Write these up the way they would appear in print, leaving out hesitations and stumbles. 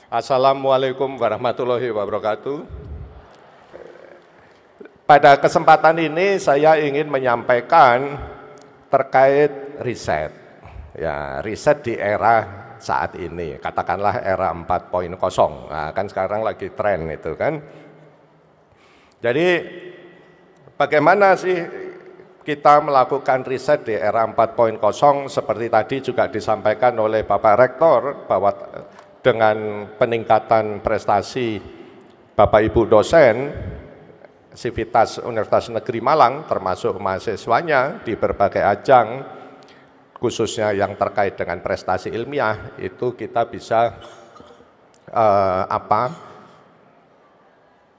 Assalamualaikum warahmatullahi wabarakatuh. Pada kesempatan ini saya ingin menyampaikan terkait riset. Ya, riset di era saat ini, katakanlah era 4.0. Nah, kan sekarang lagi tren itu kan. Jadi bagaimana sih kita melakukan riset di era 4.0 seperti tadi juga disampaikan oleh Bapak Rektor bahwa dengan peningkatan prestasi Bapak Ibu dosen Sivitas Universitas Negeri Malang termasuk mahasiswanya di berbagai ajang khususnya yang terkait dengan prestasi ilmiah itu kita bisa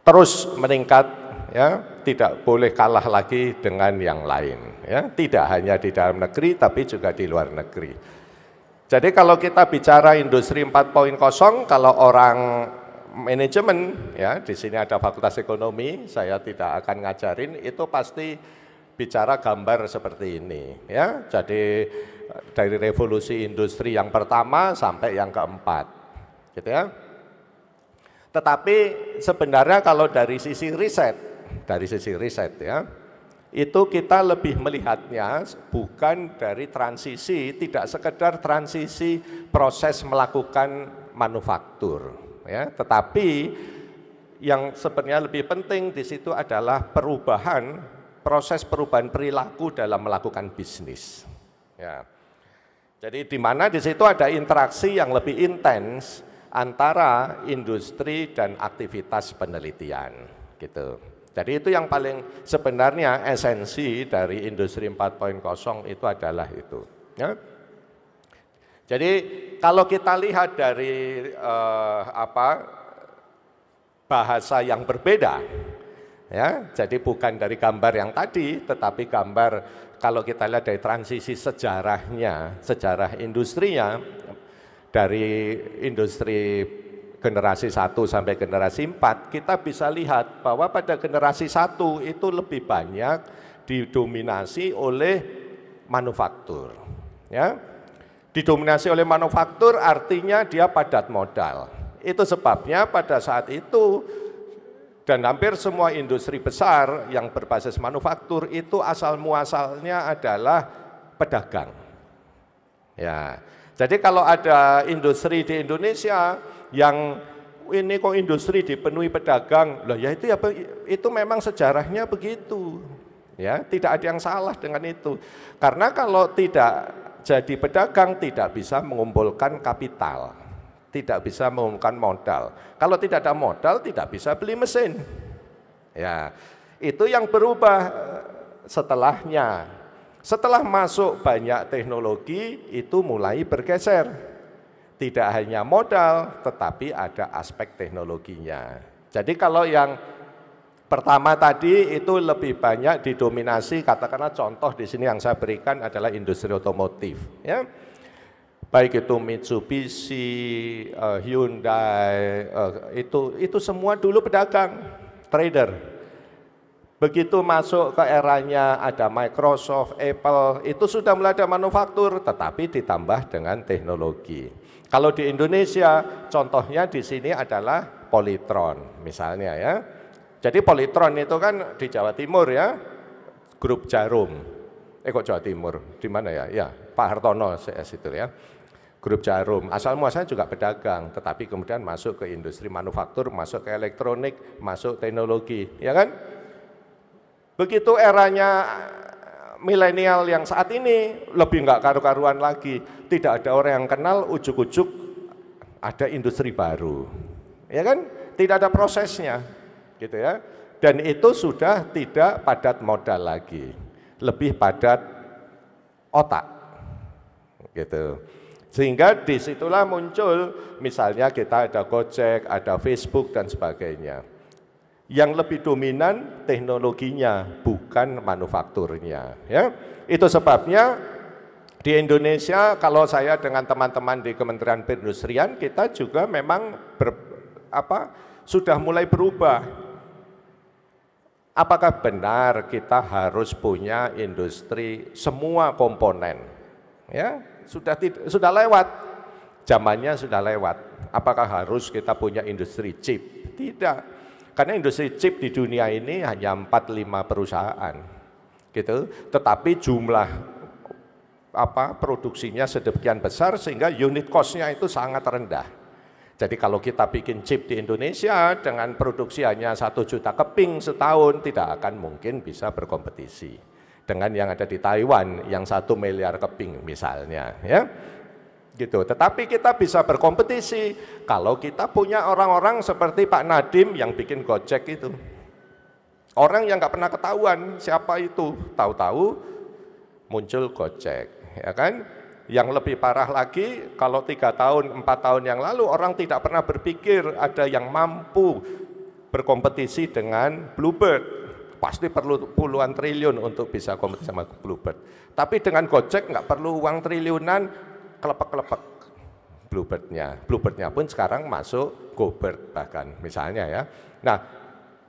terus meningkat ya, tidak boleh kalah lagi dengan yang lain ya, tidak hanya di dalam negeri tapi juga di luar negeri. Jadi kalau kita bicara industri 4.0, kalau orang manajemen, ya di sini ada Fakultas Ekonomi, saya tidak akan ngajarin, itu pasti bicara gambar seperti ini, ya. Jadi dari revolusi industri yang pertama sampai yang keempat, gitu ya. Tetapi sebenarnya kalau dari sisi riset ya, itu kita lebih melihatnya bukan dari transisi, tidak sekedar transisi proses melakukan manufaktur, ya, tetapi yang sebenarnya lebih penting di situ adalah proses perubahan perilaku dalam melakukan bisnis. Ya. Jadi di mana di situ ada interaksi yang lebih intens antara industri dan aktivitas penelitian, gitu. Jadi itu yang paling sebenarnya esensi dari industri 4.0 itu adalah itu. Ya. Jadi kalau kita lihat dari bahasa yang berbeda, ya, jadi bukan dari gambar yang tadi, tetapi gambar kalau kita lihat dari transisi sejarahnya, sejarah industrinya, dari industri generasi 1 sampai generasi 4, kita bisa lihat bahwa pada generasi 1 itu lebih banyak didominasi oleh manufaktur. Ya. Didominasi oleh manufaktur artinya dia padat modal. Itu sebabnya pada saat itu dan hampir semua industri besar yang berbasis manufaktur itu asal muasalnya adalah pedagang. Ya. Jadi kalau ada industri di Indonesia yang ini kok industri dipenuhi pedagang, loh ya itu memang sejarahnya begitu, ya tidak ada yang salah dengan itu. Karena kalau tidak jadi pedagang tidak bisa mengumpulkan kapital, tidak bisa mengumpulkan modal. Kalau tidak ada modal tidak bisa beli mesin. Ya itu yang berubah setelahnya. Setelah masuk banyak teknologi itu mulai bergeser. Tidak hanya modal, tetapi ada aspek teknologinya. Jadi kalau yang pertama tadi itu lebih banyak didominasi, katakanlah contoh di sini yang saya berikan adalah industri otomotif. Ya. Baik itu Mitsubishi, Hyundai, itu semua dulu pedagang, trader. Begitu masuk ke eranya ada Microsoft, Apple, itu sudah mulai ada manufaktur, tetapi ditambah dengan teknologi. Kalau di Indonesia, contohnya di sini adalah Polytron, misalnya ya. Jadi Polytron itu kan di Jawa Timur ya, grup Jarum. Kok Jawa Timur? Di mana ya? Ya, Pak Hartono CS itu ya. Grup Jarum, asal muasalnya juga pedagang, tetapi kemudian masuk ke industri manufaktur, masuk ke elektronik, masuk teknologi, ya kan? Begitu eranya milenial yang saat ini lebih nggak karu-karuan lagi, tidak ada orang yang kenal, ujuk-ujuk ada industri baru, ya kan? Tidak ada prosesnya, gitu ya. Dan itu sudah tidak padat modal lagi, lebih padat otak, gitu. Sehingga disitulah muncul, misalnya kita ada Gojek, ada Facebook dan sebagainya. Yang lebih dominan teknologinya, bukan manufakturnya. Ya, itu sebabnya di Indonesia, kalau saya dengan teman-teman di Kementerian Perindustrian, kita juga memang sudah mulai berubah. Apakah benar kita harus punya industri semua komponen? Ya, sudah lewat. zamannya sudah lewat. Apakah harus kita punya industri chip? Tidak. Karena industri chip di dunia ini hanya 4-5 perusahaan. Gitu. Tetapi jumlah produksinya sedemikian besar sehingga unit cost-nya itu sangat rendah. Jadi kalau kita bikin chip di Indonesia dengan produksi hanya 1 juta keping setahun, tidak akan mungkin bisa berkompetisi dengan yang ada di Taiwan yang 1 miliar keping misalnya, ya. Gitu. Tetapi kita bisa berkompetisi kalau kita punya orang-orang seperti Pak Nadiem yang bikin Gojek itu. Orang yang nggak pernah ketahuan siapa itu, tahu-tahu muncul Gojek, ya kan? Yang lebih parah lagi, kalau 3 tahun, 4 tahun yang lalu orang tidak pernah berpikir ada yang mampu berkompetisi dengan Bluebird. Pasti perlu puluhan triliun untuk bisa kompetisi sama Bluebird. Tapi dengan Gojek nggak perlu uang triliunan, kelepek-kelepek Bluebird-nya. Bluebird-nya pun sekarang masuk GoBird bahkan misalnya ya. Nah,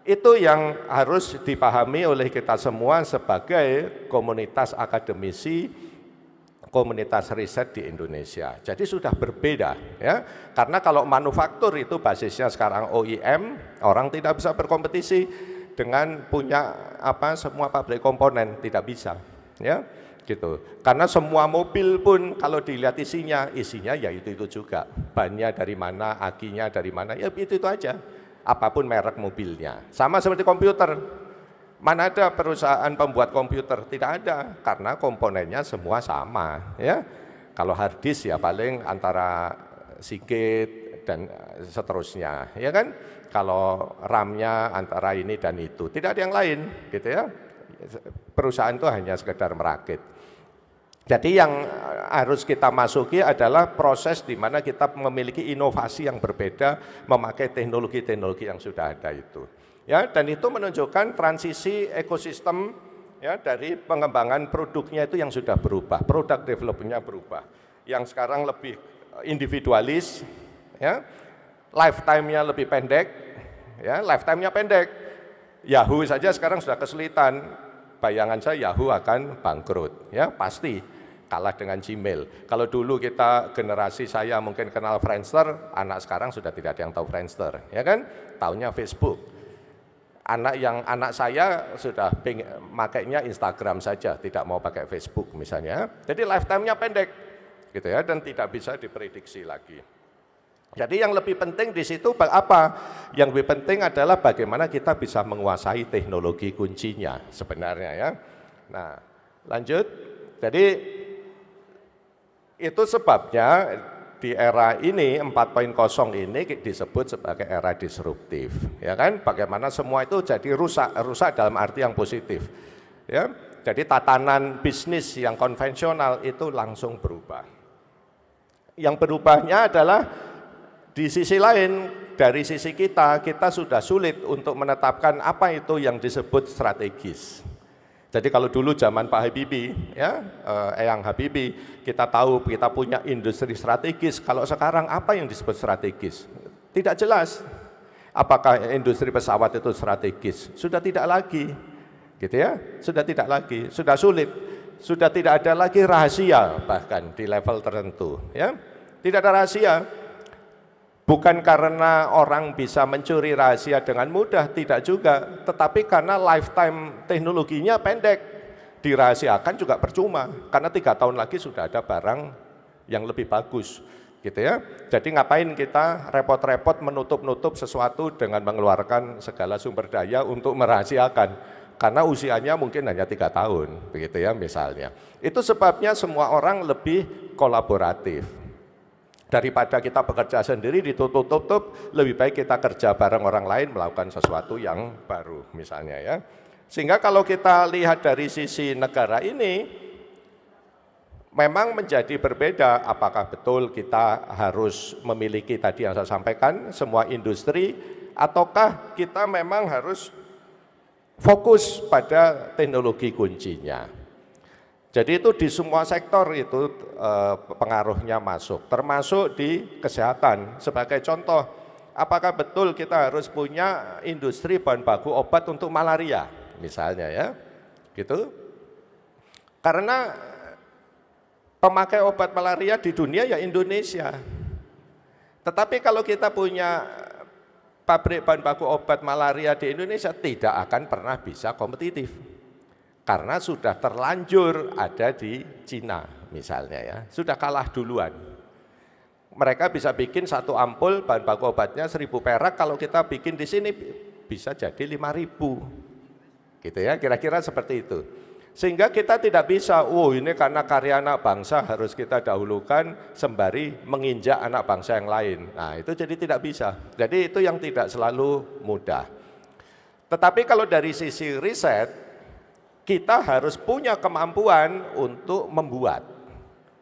itu yang harus dipahami oleh kita semua sebagai komunitas akademisi, komunitas riset di Indonesia. Jadi sudah berbeda ya. Karena kalau manufaktur itu basisnya sekarang OEM, orang tidak bisa berkompetisi dengan punya semua pabrik komponen, tidak bisa ya. Gitu. Karena semua mobil pun kalau dilihat isinya ya itu juga. Bannya dari mana, akinya dari mana, ya itu aja. Apapun merek mobilnya. Sama seperti komputer. Mana ada perusahaan pembuat komputer? Tidak ada, karena komponennya semua sama. Ya, kalau hard disk ya paling antara Seagate dan seterusnya, ya kan? Kalau RAM-nya antara ini dan itu, tidak ada yang lain, gitu ya. Perusahaan itu hanya sekedar merakit. Jadi yang harus kita masuki adalah proses di mana kita memiliki inovasi yang berbeda, memakai teknologi-teknologi yang sudah ada itu. Ya, dan itu menunjukkan transisi ekosistem ya dari pengembangan produknya itu yang sudah berubah, produk development-nya berubah. Yang sekarang lebih individualis, ya, lifetime-nya lebih pendek, ya, lifetime-nya pendek. Yahoo saja sekarang sudah kesulitan, bayangan saya Yahoo akan bangkrut, ya pasti kalah dengan Gmail. Kalau dulu kita generasi saya mungkin kenal Friendster, anak sekarang sudah tidak ada yang tahu Friendster, ya kan? Taunya Facebook. Anak saya sudah makainya Instagram saja, tidak mau pakai Facebook misalnya. Jadi lifetime-nya pendek, gitu ya, dan tidak bisa diprediksi lagi. Jadi yang lebih penting di situ apa? Yang lebih penting adalah bagaimana kita bisa menguasai teknologi kuncinya sebenarnya ya. Nah, lanjut. Jadi itu sebabnya di era ini 4.0 ini disebut sebagai era disruptif, ya kan? Bagaimana semua itu jadi rusak dalam arti yang positif, ya. Jadi tatanan bisnis yang konvensional itu langsung berubah. Yang berubahnya adalah di sisi lain, dari sisi kita sudah sulit untuk menetapkan apa itu yang disebut strategis. Jadi kalau dulu zaman Pak Habibie, ya, Eyang Habibie, kita tahu kita punya industri strategis. Kalau sekarang apa yang disebut strategis? Tidak jelas. Apakah industri pesawat itu strategis? Sudah tidak lagi, gitu ya. Sudah tidak lagi, sudah sulit, sudah tidak ada lagi rahasia bahkan di level tertentu, ya. Tidak ada rahasia. Bukan karena orang bisa mencuri rahasia dengan mudah, tidak juga. Tetapi karena lifetime teknologinya pendek, dirahasiakan juga percuma. Karena 3 tahun lagi sudah ada barang yang lebih bagus, gitu ya. Jadi ngapain kita repot-repot menutup-nutup sesuatu dengan mengeluarkan segala sumber daya untuk merahasiakan. Karena usianya mungkin hanya 3 tahun, begitu ya misalnya. Itu sebabnya semua orang lebih kolaboratif. Daripada kita bekerja sendiri ditutup-tutup, lebih baik kita kerja bareng orang lain melakukan sesuatu yang baru misalnya ya. Sehingga kalau kita lihat dari sisi negara ini, memang menjadi berbeda apakah betul kita harus memiliki tadi yang saya sampaikan, semua industri, ataukah kita memang harus fokus pada teknologi kuncinya. Jadi itu di semua sektor itu pengaruhnya masuk, termasuk di kesehatan. Sebagai contoh, apakah betul kita harus punya industri bahan baku obat untuk malaria, misalnya ya, gitu? Karena pemakai obat malaria di dunia ya Indonesia, Tetapi kalau kita punya pabrik bahan baku obat malaria di Indonesia, tidak akan pernah bisa kompetitif. Karena sudah terlanjur ada di Cina misalnya ya, sudah kalah duluan. Mereka bisa bikin satu ampul bahan baku obatnya 1.000 perak, kalau kita bikin di sini bisa jadi 5.000. Gitu ya, kira-kira seperti itu. Sehingga kita tidak bisa, ini karena karya anak bangsa harus kita dahulukan sembari menginjak anak bangsa yang lain. Nah, itu jadi tidak bisa. Jadi itu yang tidak selalu mudah. Tetapi kalau dari sisi riset, kita harus punya kemampuan untuk membuat.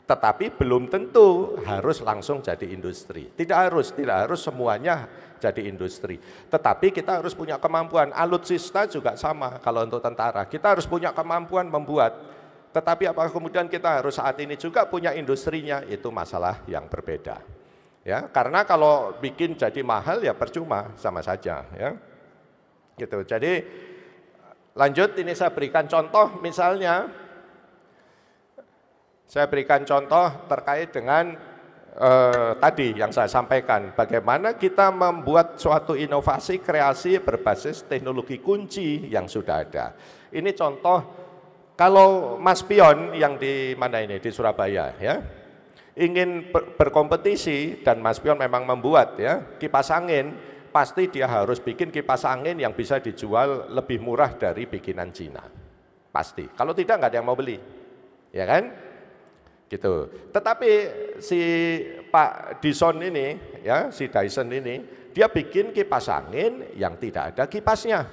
Tetapi belum tentu harus langsung jadi industri. Tidak harus semuanya jadi industri. Tetapi kita harus punya kemampuan. Alutsista juga sama kalau untuk tentara. Kita harus punya kemampuan membuat. Tetapi apakah kemudian kita harus saat ini juga punya industrinya? Itu masalah yang berbeda. Ya, karena kalau bikin jadi mahal ya percuma, sama saja. Ya, gitu. Jadi lanjut, ini saya berikan contoh misalnya. Saya berikan contoh terkait dengan tadi yang saya sampaikan, bagaimana kita membuat suatu inovasi kreasi berbasis teknologi kunci yang sudah ada. Ini contoh, kalau Mas Pion yang di mana ini, di Surabaya ya, ingin berkompetisi dan Mas Pion memang membuat ya kipas angin, pasti dia harus bikin kipas angin yang bisa dijual lebih murah dari bikinan Cina. Pasti, kalau tidak nggak ada yang mau beli, ya kan? Gitu. Tetapi si Pak Dyson ini, ya, si Dyson ini, dia bikin kipas angin yang tidak ada kipasnya.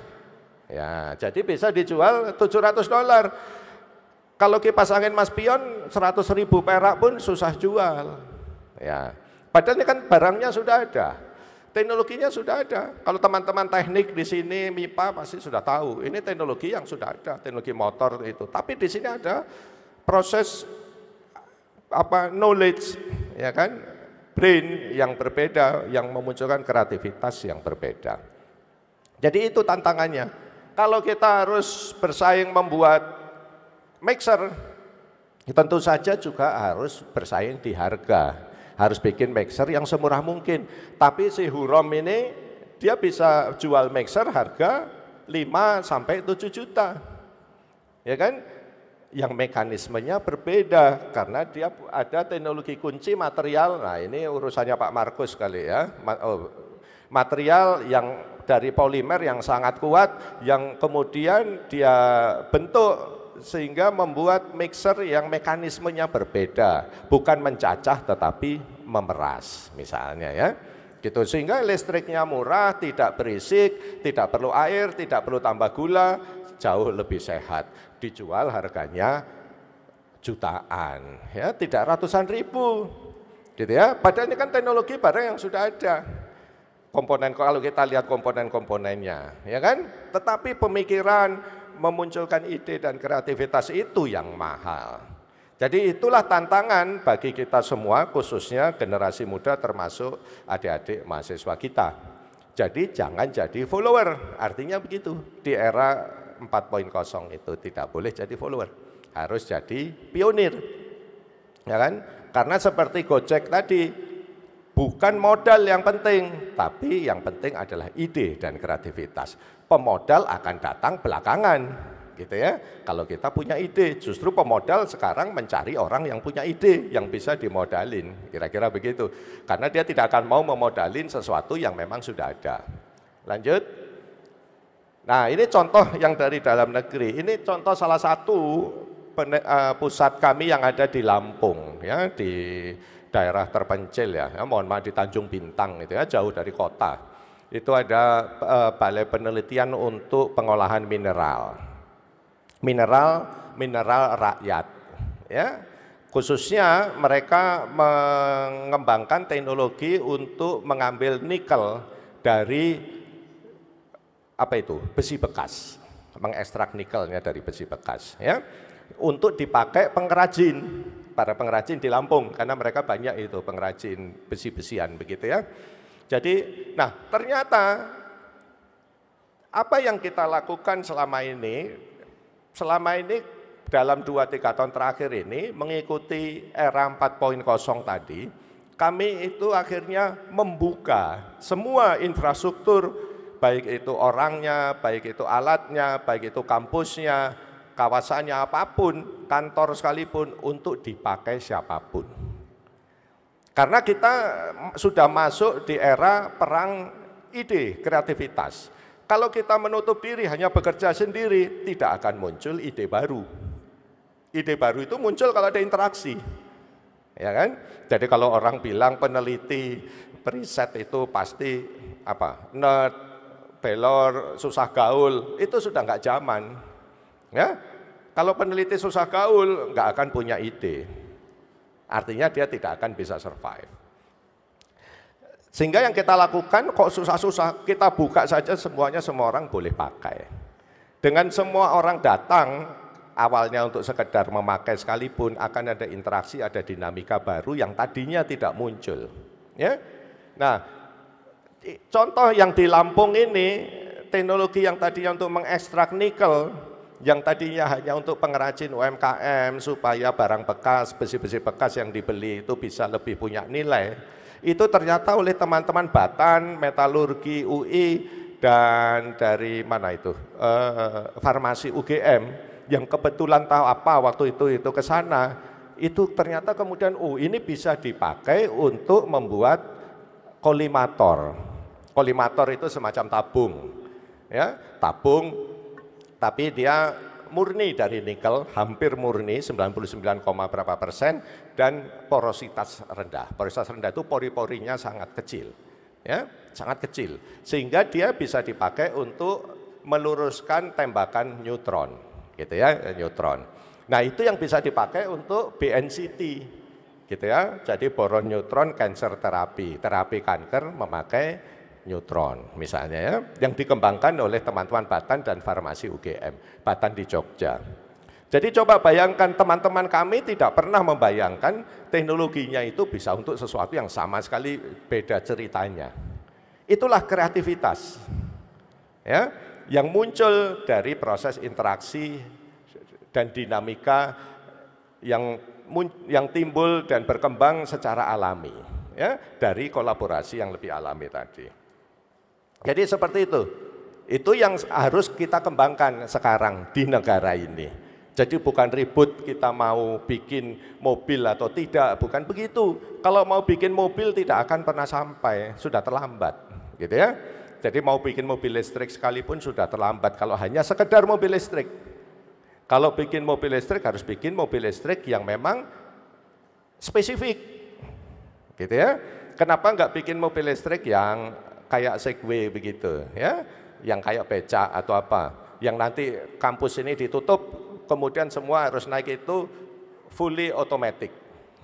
Ya, jadi bisa dijual $700. Kalau kipas angin Mas Pion 100.000 perak pun susah jual. Ya, padahal ini kan barangnya sudah ada, teknologinya sudah ada. Kalau teman-teman teknik di sini MIPA pasti sudah tahu, ini teknologi yang sudah ada, teknologi motor itu. Tapi di sini ada proses knowledge, ya kan, brain yang berbeda, yang memunculkan kreativitas yang berbeda. Jadi itu tantangannya. Kalau kita harus bersaing membuat mixer, tentu saja juga harus bersaing di harga. Harus bikin mixer yang semurah mungkin. Tapi si Hurom ini, dia bisa jual mixer harga 5 sampai 7 juta. Ya kan? Yang mekanismenya berbeda karena dia ada teknologi kunci material. Nah, ini urusannya Pak Markus kali ya. Material yang dari polimer yang sangat kuat, yang kemudian dia bentuk sehingga membuat mixer yang mekanismenya berbeda, bukan mencacah tetapi memeras misalnya ya. Gitu, sehingga listriknya murah, tidak berisik, tidak perlu air, tidak perlu tambah gula, jauh lebih sehat. Dijual harganya jutaan, ya, tidak ratusan ribu, gitu ya. Padahal ini kan teknologi barang yang sudah ada. Komponen, kalau kita lihat komponen-komponennya, ya kan. Tetapi pemikiran, memunculkan ide dan kreativitas itu yang mahal. Jadi itulah tantangan bagi kita semua, khususnya generasi muda termasuk adik-adik mahasiswa kita. Jadi jangan jadi follower, artinya begitu. Di era 4.0 itu tidak boleh jadi follower, harus jadi pionir, ya kan? Karena seperti Gojek tadi, bukan modal yang penting, tapi yang penting adalah ide dan kreativitas. Pemodal akan datang belakangan, gitu ya. Kalau kita punya ide, justru pemodal sekarang mencari orang yang punya ide, yang bisa dimodalin, kira-kira begitu. Karena dia tidak akan mau memodalin sesuatu yang memang sudah ada. Lanjut. Nah, ini contoh yang dari dalam negeri. Ini contoh salah satu pusat kami yang ada di Lampung, ya, di daerah terpencil ya. Mohon maaf, di Tanjung Bintang itu ya, jauh dari kota. Itu ada balai penelitian untuk pengolahan mineral rakyat. Ya, khususnya mereka mengembangkan teknologi untuk mengambil nikel dari besi bekas, mengekstrak nikelnya dari besi bekas, ya, untuk dipakai pengrajin, para pengrajin di Lampung, karena mereka banyak itu pengrajin besi-besian begitu ya. Jadi, nah ternyata apa yang kita lakukan selama ini dalam 2-3 tahun terakhir ini mengikuti era 4.0 tadi, kami itu akhirnya membuka semua infrastruktur, baik itu orangnya, baik itu alatnya, baik itu kampusnya, kawasannya, apapun, kantor sekalipun, untuk dipakai siapapun. Karena kita sudah masuk di era perang ide, kreativitas. Kalau kita menutup diri hanya bekerja sendiri, tidak akan muncul ide baru. Ide baru itu muncul kalau ada interaksi. Ya kan? Jadi kalau orang bilang peneliti, periset itu pasti apa? Nerd, belor, susah gaul, itu sudah nggak zaman. Ya? Kalau peneliti susah gaul, nggak akan punya ide. Artinya dia tidak akan bisa survive. Sehingga yang kita lakukan kok susah-susah, kita buka saja semuanya, semua orang boleh pakai. Dengan semua orang datang, awalnya untuk sekedar memakai sekalipun, akan ada interaksi, ada dinamika baru yang tadinya tidak muncul. Ya? Nah, contoh yang di Lampung ini, teknologi yang tadinya untuk mengekstrak nikel, yang tadinya hanya untuk pengrajin UMKM, supaya barang bekas, besi-besi bekas yang dibeli itu bisa lebih punya nilai, itu ternyata oleh teman-teman Batan, Metalurgi UI, dan dari mana itu, Farmasi UGM, yang kebetulan tahu apa waktu itu ke sana, itu ternyata kemudian ini bisa dipakai untuk membuat kolimator. Kolimator itu semacam tabung, ya, tabung, tapi dia murni dari nikel, hampir murni 99, berapa persen, dan porositas rendah. Porositas rendah itu pori-porinya sangat kecil, ya, sangat kecil, sehingga dia bisa dipakai untuk meluruskan tembakan neutron, gitu ya, neutron. Nah itu yang bisa dipakai untuk BNCT, gitu ya. Jadi boron neutron cancer terapi, terapi kanker memakai neutron misalnya ya, yang dikembangkan oleh teman-teman Batan dan Farmasi UGM, Batan di Jogja. Jadi coba bayangkan, teman-teman kami tidak pernah membayangkan teknologinya itu bisa untuk sesuatu yang sama sekali beda ceritanya. Itulah kreativitas, ya, yang muncul dari proses interaksi dan dinamika yang timbul dan berkembang secara alami, ya, dari kolaborasi yang lebih alami tadi. Jadi seperti itu. Itu yang harus kita kembangkan sekarang di negara ini. Jadi bukan ribut kita mau bikin mobil atau tidak, bukan begitu. Kalau mau bikin mobil tidak akan pernah sampai, sudah terlambat, gitu ya. Jadi mau bikin mobil listrik sekalipun sudah terlambat kalau hanya sekedar mobil listrik. Kalau bikin mobil listrik harus bikin mobil listrik yang memang spesifik, gitu ya. Kenapa enggak bikin mobil listrik yang kayak Segway begitu, ya, yang kayak becak atau apa, yang nanti kampus ini ditutup, kemudian semua harus naik itu fully automatic,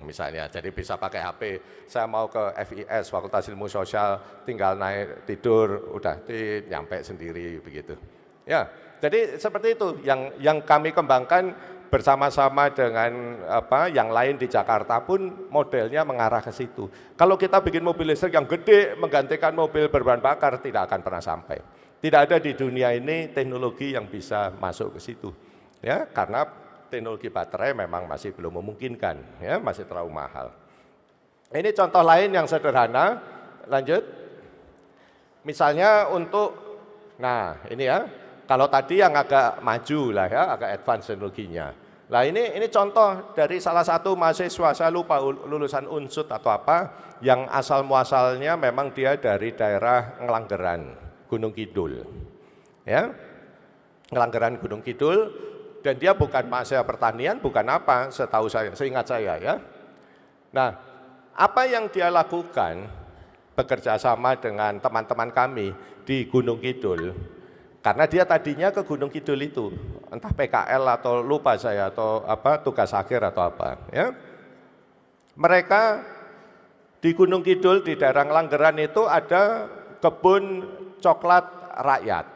misalnya, jadi bisa pakai HP. Saya mau ke FIS, Fakultas Ilmu Sosial, tinggal naik tidur, udah nyampe sendiri begitu. Ya, jadi seperti itu yang kami kembangkan bersama-sama dengan yang lain di Jakarta pun modelnya mengarah ke situ. Kalau kita bikin mobil listrik yang gede menggantikan mobil berbahan bakar tidak akan pernah sampai. Tidak ada di dunia ini teknologi yang bisa masuk ke situ. Ya, karena teknologi baterai memang masih belum memungkinkan, ya, masih terlalu mahal. Ini contoh lain yang sederhana. Lanjut. Misalnya untuk, nah ini ya, kalau tadi yang agak maju lah ya, agak advance teknologinya. Nah ini contoh dari salah satu mahasiswa, saya lupa lulusan Unsud atau apa, yang asal muasalnya memang dia dari daerah Ngelanggeran, Gunung Kidul. Ya, Ngelanggeran Gunung Kidul, dan dia bukan mahasiswa pertanian, bukan apa, setahu saya, seingat saya ya. Nah, apa yang dia lakukan bekerja sama dengan teman-teman kami di Gunung Kidul, karena dia tadinya ke Gunung Kidul itu, entah PKL atau lupa saya, atau apa, tugas akhir atau apa. Ya. Mereka di Gunung Kidul, di daerah Ngelanggeran itu ada kebun coklat rakyat.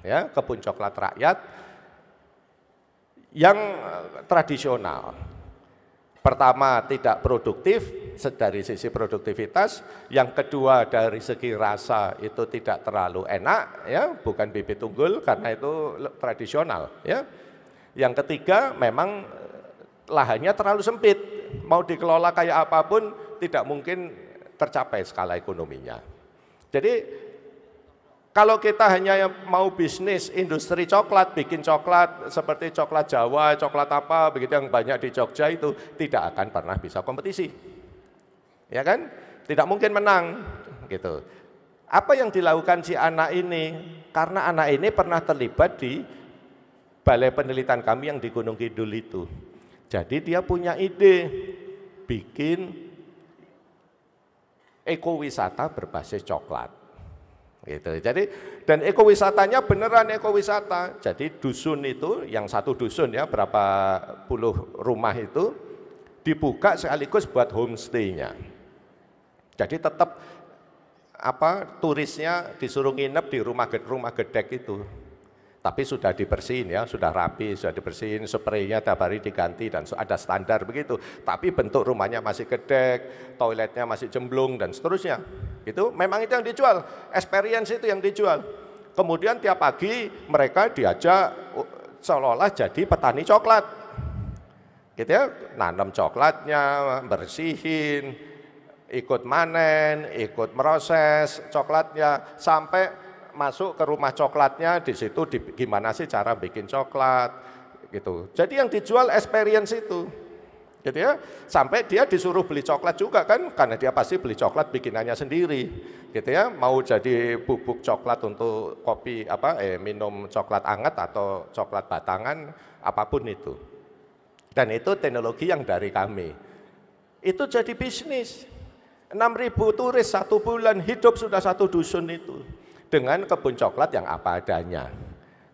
Ya, kebun coklat rakyat yang tradisional. Pertama, tidak produktif dari sisi produktivitas, yang kedua dari segi rasa itu tidak terlalu enak, ya, bukan bibit unggul karena itu tradisional, ya. Yang ketiga, memang lahannya terlalu sempit, mau dikelola kayak apapun tidak mungkin tercapai skala ekonominya. Jadi kalau kita hanya mau bisnis industri coklat, bikin coklat seperti coklat Jawa, coklat apa, begitu yang banyak di Jogja itu, tidak akan pernah bisa kompetisi. Ya kan? Tidak mungkin menang gitu. Apa yang dilakukan si anak ini? Karena anak ini pernah terlibat di balai penelitian kami yang di Gunung Kidul itu. Jadi dia punya ide bikin ekowisata berbasis coklat. Gitu. Jadi dan ekowisatanya beneran ekowisata. Jadi dusun itu, yang satu dusun ya, berapa puluh rumah itu dibuka sekaligus buat homestay-nya. Jadi tetap turisnya disuruh nginep di rumah gedek itu. Tapi sudah dibersihin ya, sudah rapi, sudah dibersihin, spraynya tiap hari diganti dan ada standar begitu. Tapi bentuk rumahnya masih gedek, toiletnya masih jemblung dan seterusnya. Itu memang itu yang dijual, experience itu yang dijual. Kemudian tiap pagi mereka diajak seolah-olah jadi petani coklat. Gitu ya, nanam coklatnya, bersihin, ikut manen, ikut meroses coklatnya sampai masuk ke rumah coklatnya, di situ gimana sih cara bikin coklat gitu. Jadi yang dijual experience itu. Gitu ya. Sampai dia disuruh beli coklat juga kan, karena dia pasti beli coklat bikinannya sendiri. Gitu ya. Mau jadi bubuk coklat untuk kopi minum coklat hangat atau coklat batangan, apapun itu. Dan itu teknologi yang dari kami. Itu jadi bisnis. 6.000 turis 1 bulan hidup sudah satu dusun itu. Dengan kebun coklat yang apa adanya,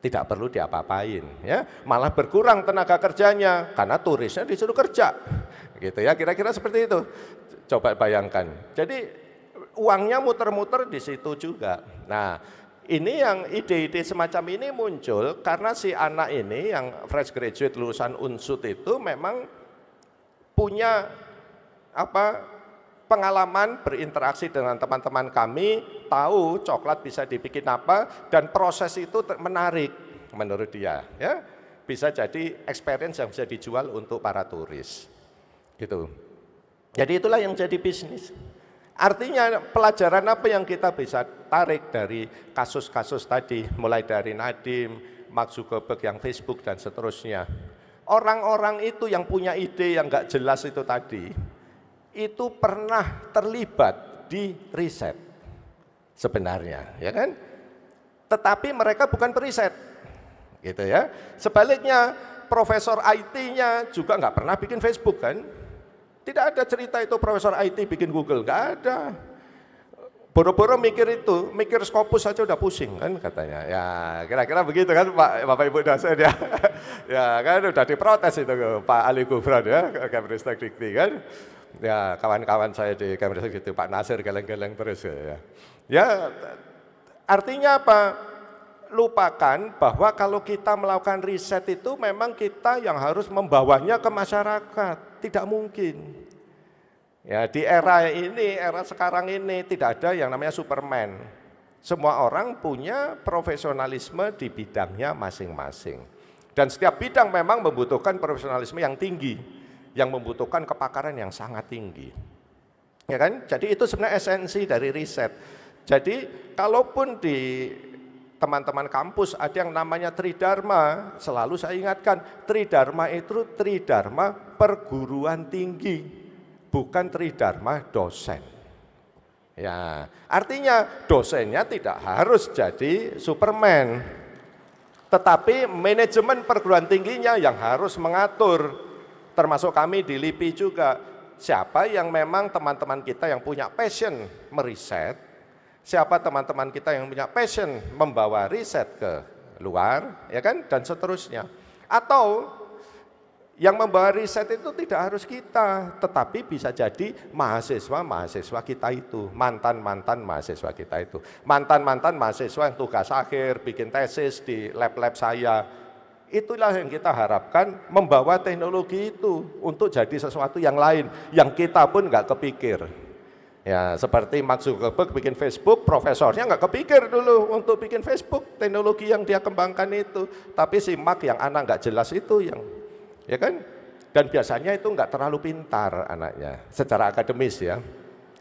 tidak perlu diapa-apain, ya, malah berkurang tenaga kerjanya karena turisnya disuruh kerja, gitu ya, kira-kira seperti itu. Coba bayangkan, jadi uangnya muter-muter di situ juga. Nah, ini yang ide-ide semacam ini muncul karena si anak ini yang fresh graduate lulusan Unsud itu memang punya pengalaman berinteraksi dengan teman-teman kami, tahu coklat bisa dibikin apa, dan proses itu menarik menurut dia. Ya, bisa jadi experience yang bisa dijual untuk para turis. Gitu. Jadi itulah yang jadi bisnis. Artinya pelajaran apa yang kita bisa tarik dari kasus-kasus tadi, mulai dari Nadiem, Mark Zuckerberg yang Facebook dan seterusnya. Orang-orang itu yang punya ide yang nggak jelas itu tadi, itu pernah terlibat di riset sebenarnya, ya kan? Tetapi mereka bukan periset, gitu ya. Sebaliknya, profesor IT-nya juga nggak pernah bikin Facebook kan? Tidak ada cerita itu profesor IT bikin Google, nggak ada. Boro-boro mikir itu, mikir Scopus saja udah pusing kan katanya. Ya kira-kira begitu kan Bapak Ibu dosen ya. Ya kan udah diprotes itu Pak Ali Gufron ya, Kemristek Dikti kan. Ya kawan-kawan saya di Kemristek gitu, Pak Nasir geleng-geleng terus ya. Ya artinya apa? Lupakan bahwa kalau kita melakukan riset itu memang kita yang harus membawanya ke masyarakat, tidak mungkin. Ya di era ini, era sekarang ini tidak ada yang namanya Superman. Semua orang punya profesionalisme di bidangnya masing-masing. Dan setiap bidang memang membutuhkan profesionalisme yang tinggi, yang membutuhkan kepakaran yang sangat tinggi. Ya kan? Jadi itu sebenarnya esensi dari riset. Jadi kalaupun di teman-teman kampus ada yang namanya Tridharma, selalu saya ingatkan, Tridharma itu Tridharma perguruan tinggi, bukan Tridharma dosen. Ya, artinya dosennya tidak harus jadi Superman, tetapi manajemen perguruan tingginya yang harus mengatur, termasuk kami di LIPI juga. Siapa yang memang teman-teman kita yang punya passion meriset, siapa teman-teman kita yang punya passion membawa riset ke luar, ya kan, dan seterusnya. Atau yang membawa riset itu tidak harus kita, tetapi bisa jadi mahasiswa-mahasiswa kita itu, mantan-mantan mahasiswa kita itu, mantan-mantan mahasiswa yang tugas akhir, bikin tesis di lab-lab saya. Itulah yang kita harapkan membawa teknologi itu untuk jadi sesuatu yang lain, yang kita pun nggak kepikir. Ya, seperti Mark Zuckerberg bikin Facebook, profesornya nggak kepikir dulu untuk bikin Facebook, teknologi yang dia kembangkan itu. Tapi si Mark yang anak nggak jelas itu yang, ya kan? Dan biasanya itu nggak terlalu pintar anaknya, secara akademis ya.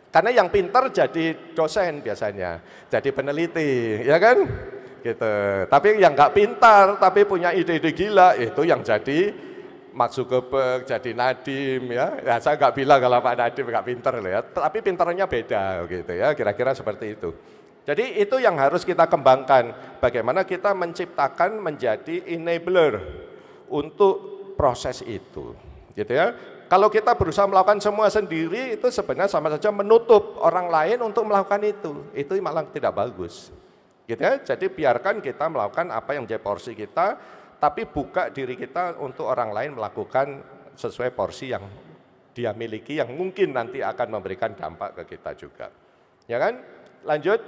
Karena yang pintar jadi dosen biasanya, jadi peneliti, ya kan? Gitu. Tapi yang nggak pintar, tapi punya ide-ide gila, itu yang jadi Mark Zuckerberg, jadi Nadiem, ya. Ya saya nggak bilang kalau Pak Nadiem nggak pintar loh ya, tapi pintarnya beda, gitu ya. Kira-kira seperti itu. Jadi itu yang harus kita kembangkan. Bagaimana kita menciptakan menjadi enabler untuk proses itu, gitu ya. Kalau kita berusaha melakukan semua sendiri, itu sebenarnya sama saja menutup orang lain untuk melakukan itu malah tidak bagus, gitu ya. Jadi biarkan kita melakukan apa yang menjadi porsi kita, tapi buka diri kita untuk orang lain melakukan sesuai porsi yang dia miliki, yang mungkin nanti akan memberikan dampak ke kita juga, ya kan. Lanjut.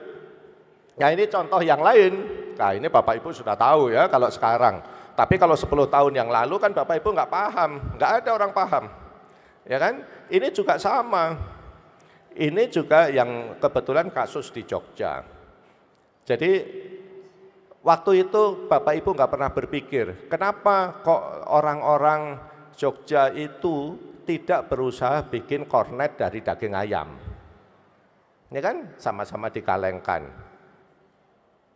Nah ini contoh yang lain. Nah ini Bapak Ibu sudah tahu ya kalau sekarang. Tapi kalau 10 tahun yang lalu kan Bapak Ibu nggak paham, nggak ada orang paham, ya kan? Ini juga sama, ini juga yang kebetulan kasus di Jogja. Jadi waktu itu Bapak Ibu nggak pernah berpikir, kenapa kok orang-orang Jogja itu tidak berusaha bikin kornet dari daging ayam, ya kan? Sama-sama dikalengkan.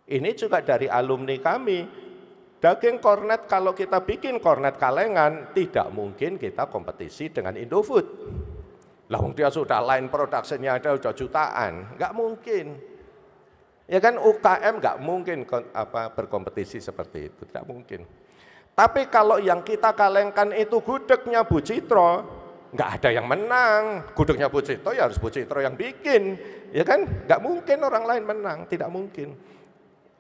Ini juga dari alumni kami. Daging kornet, kalau kita bikin kornet kalengan, tidak mungkin kita kompetisi dengan Indofood. Lah dia sudah line production-nya ada udah jutaan, nggak mungkin. Ya kan UKM nggak mungkin berkompetisi seperti itu, tidak mungkin. Tapi kalau yang kita kalengkan itu gudegnya Bu Citro, nggak ada yang menang. Gudegnya Bu Citro ya harus Bu Citro yang bikin, ya kan? Nggak mungkin orang lain menang, tidak mungkin.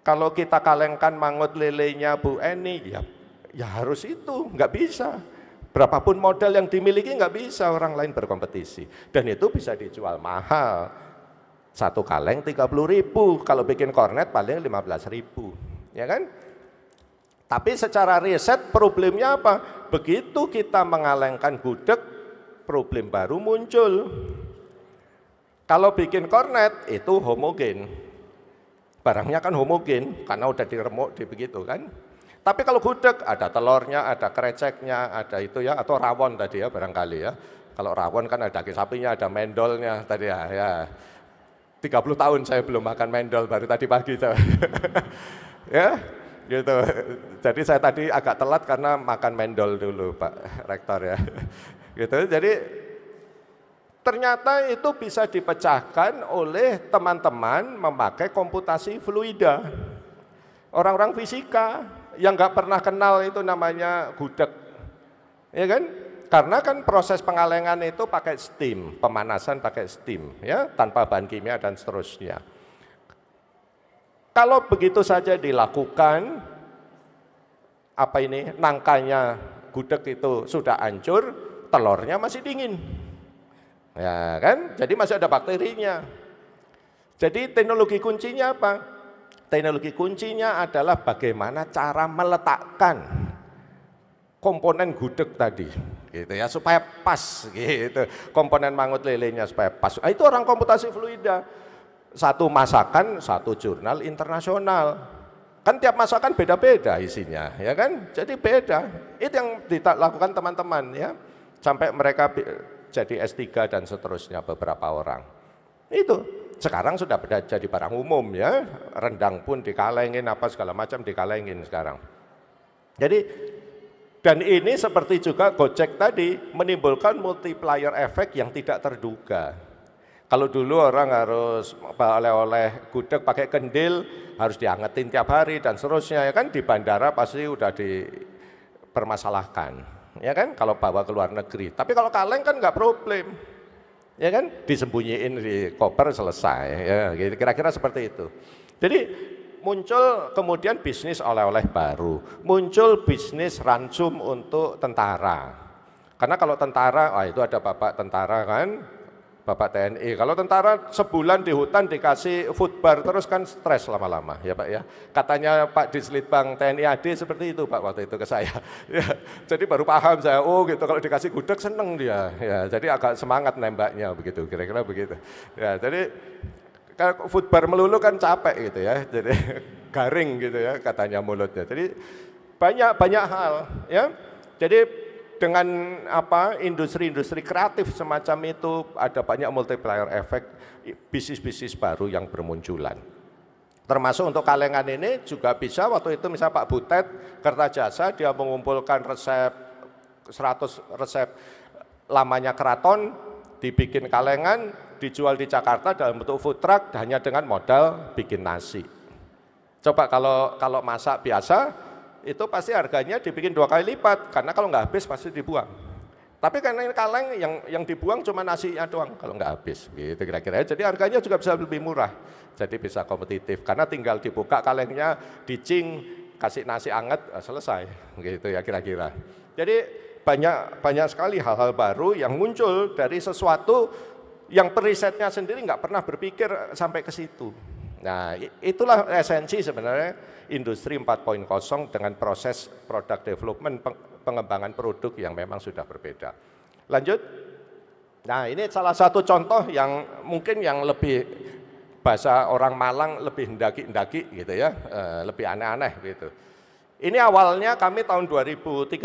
Kalau kita kalengkan mangut lelenya Bu Eni, ya harus itu, nggak bisa. Berapapun modal yang dimiliki nggak bisa orang lain berkompetisi. Dan itu bisa dijual mahal. Satu kaleng 30.000, kalau bikin kornet paling 15.000, ya kan? Tapi secara riset problemnya apa? Begitu kita mengalengkan gudeg, problem baru muncul. Kalau bikin kornet itu homogen. Barangnya kan homogen, karena udah diremuk, begitu kan. Tapi kalau gudeg, ada telurnya, ada kreceknya, ada itu ya, atau rawon tadi ya barangkali ya. Kalau rawon kan ada daging sapinya, ada mendolnya tadi ya. 30 tahun saya belum makan mendol, baru tadi pagi saya. Ya, gitu. Jadi saya tadi agak telat karena makan mendol dulu Pak Rektor ya. Gitu, jadi ternyata itu bisa dipecahkan oleh teman-teman memakai komputasi fluida. Orang-orang fisika yang nggak pernah kenal itu namanya gudeg, ya kan? Karena kan proses pengalengan itu pakai steam, pemanasan pakai steam, ya, tanpa bahan kimia dan seterusnya. Kalau begitu saja dilakukan, nangkanya gudeg itu sudah hancur, telurnya masih dingin. Ya kan, jadi masih ada bakterinya. Jadi teknologi kuncinya apa? Teknologi kuncinya adalah bagaimana cara meletakkan komponen gudeg tadi, gitu ya, supaya pas, gitu. Komponen mangut lelenya supaya pas. Itu orang komputasi fluida. Satu masakan, satu jurnal internasional. Kan tiap masakan beda-beda isinya, ya kan? Jadi beda. Itu yang dilakukan teman-teman ya, sampai mereka jadi S3 dan seterusnya beberapa orang. Itu sekarang sudah jadi barang umum ya, rendang pun dikalengin, apa segala macam dikalengin sekarang. Jadi dan ini seperti juga Gojek tadi menimbulkan multiplier efek yang tidak terduga. Kalau dulu orang harus oleh-oleh gudeg pakai kendil, harus diangetin tiap hari dan seterusnya, ya kan, di bandara pasti udah dipermasalahkan. Ya kan, kalau bawa ke luar negeri. Tapi kalau kaleng kan nggak problem, ya kan, disembunyiin di koper selesai. Ya, kira-kira seperti itu. Jadi muncul kemudian bisnis oleh-oleh baru, muncul bisnis ransum untuk tentara. Karena kalau tentara, itu ada bapak tentara kan, bapak TNI. Kalau tentara sebulan di hutan dikasih food bar terus kan stres lama-lama ya Pak ya. Katanya Pak Dislitbang TNI AD seperti itu Pak waktu itu ke saya. Ya, jadi baru paham saya, oh gitu, kalau dikasih gudeg seneng dia. Ya, jadi agak semangat nembaknya begitu, kira-kira begitu. Ya, jadi kalau food bar melulu kan capek gitu ya. Jadi garing gitu ya katanya mulutnya. Jadi banyak hal ya. Jadi dengan industri-industri kreatif semacam itu ada banyak multiplier effect bisnis-bisnis baru yang bermunculan. Termasuk untuk kalengan ini juga bisa waktu itu misalnya Pak Butet Kertajasa dia mengumpulkan resep 100 resep lamanya keraton dibikin kalengan dijual di Jakarta dalam bentuk food truck hanya dengan modal bikin nasi. Coba kalau masak biasa itu pasti harganya dibikin 2 kali lipat karena kalau nggak habis pasti dibuang. Tapi karena ini kaleng yang dibuang cuma nasinya doang kalau nggak habis gitu kira-kira. Jadi harganya juga bisa lebih murah. Jadi bisa kompetitif karena tinggal dibuka kalengnya, dicing, kasih nasi anget, selesai gitu ya kira-kira. Jadi banyak sekali hal-hal baru yang muncul dari sesuatu yang perisetnya sendiri nggak pernah berpikir sampai ke situ. Nah, itulah esensi sebenarnya industri 4.0 dengan proses product development, pengembangan produk yang memang sudah berbeda. Lanjut. Nah, ini salah satu contoh yang mungkin yang lebih bahasa orang Malang lebih ndaki-ndaki gitu ya, lebih aneh-aneh gitu. Ini awalnya kami tahun 2013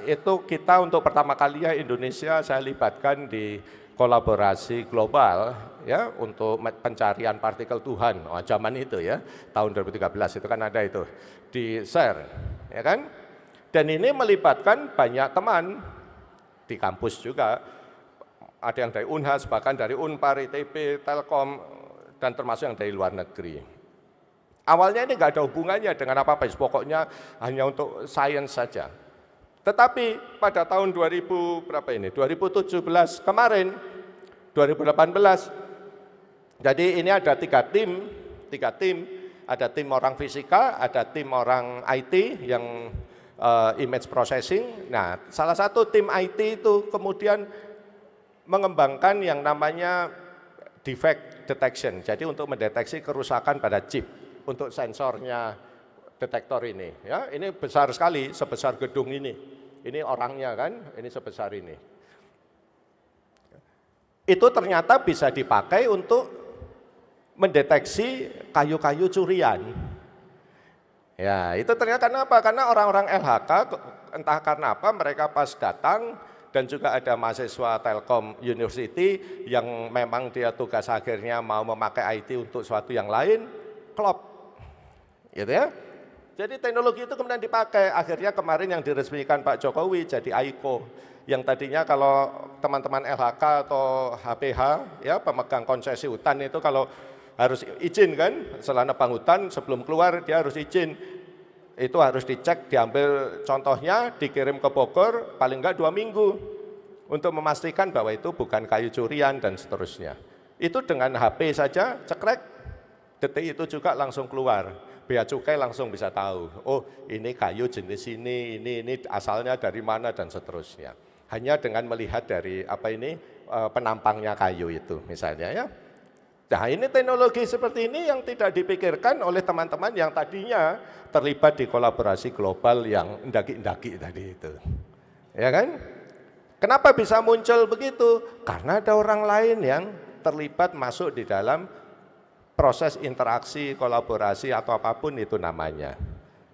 itu kita untuk pertama kalinya Indonesia saya libatkan di kolaborasi global ya untuk pencarian partikel Tuhan. Zaman itu ya, tahun 2013 itu kan ada itu di share ya kan. Dan ini melibatkan banyak teman di kampus juga. Ada yang dari Unhas, bahkan dari Unpar, ITB, Telkom dan termasuk yang dari luar negeri. Awalnya ini nggak ada hubungannya dengan apa-apa, pokoknya hanya untuk sains saja. Tetapi pada tahun 2017 kemarin, 2018, jadi ini ada tiga tim, ada tim orang fisika, ada tim orang IT yang image processing. Nah, salah satu tim IT itu kemudian mengembangkan yang namanya defect detection, jadi untuk mendeteksi kerusakan pada chip, untuk sensornya detektor ini. Ya, ini besar sekali, sebesar gedung ini. Ini orangnya kan, ini sebesar ini. Itu ternyata bisa dipakai untuk mendeteksi kayu-kayu curian. Ya, itu ternyata kenapa? Karena orang-orang LHK, entah karena apa, mereka pas datang, dan juga ada mahasiswa Telkom University yang memang dia tugas akhirnya mau memakai IT untuk sesuatu yang lain, klop. Gitu ya. Jadi teknologi itu kemudian dipakai, akhirnya kemarin yang diresmikan Pak Jokowi jadi AICO, yang tadinya kalau teman-teman LHK atau HPH, ya pemegang konsesi hutan itu kalau harus izin kan, setelah nebang hutan sebelum keluar dia harus izin, itu harus dicek, diambil contohnya, dikirim ke Bogor, paling enggak 2 minggu, untuk memastikan bahwa itu bukan kayu curian dan seterusnya. Itu dengan HP saja, cekrek, detik itu juga langsung keluar. Bea Cukai langsung bisa tahu, oh ini kayu jenis ini asalnya dari mana dan seterusnya. Hanya dengan melihat dari penampangnya kayu itu misalnya ya. Nah ini teknologi seperti ini yang tidak dipikirkan oleh teman-teman yang tadinya terlibat di kolaborasi global yang ndaki-ndaki tadi itu. Ya kan? Kenapa bisa muncul begitu? Karena ada orang lain yang terlibat masuk di dalam proses interaksi, kolaborasi atau apapun itu namanya.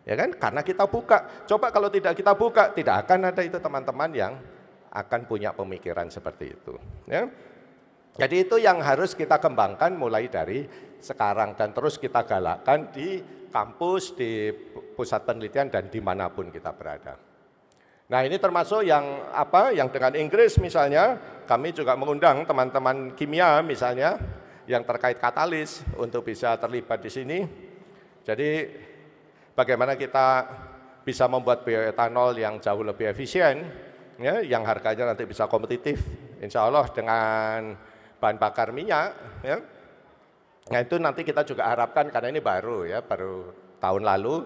Ya kan? Karena kita buka. Coba kalau tidak kita buka, tidak akan ada itu teman-teman yang akan punya pemikiran seperti itu. Ya. Jadi itu yang harus kita kembangkan mulai dari sekarang dan terus kita galakkan di kampus, di pusat penelitian dan dimanapun kita berada. Nah ini termasuk yang dengan Inggris misalnya, kami juga mengundang teman-teman kimia misalnya, yang terkait katalis untuk bisa terlibat di sini. Jadi bagaimana kita bisa membuat bioetanol yang jauh lebih efisien, ya, yang harganya nanti bisa kompetitif, insya Allah dengan bahan bakar minyak. Ya. Nah itu nanti kita juga harapkan karena ini baru tahun lalu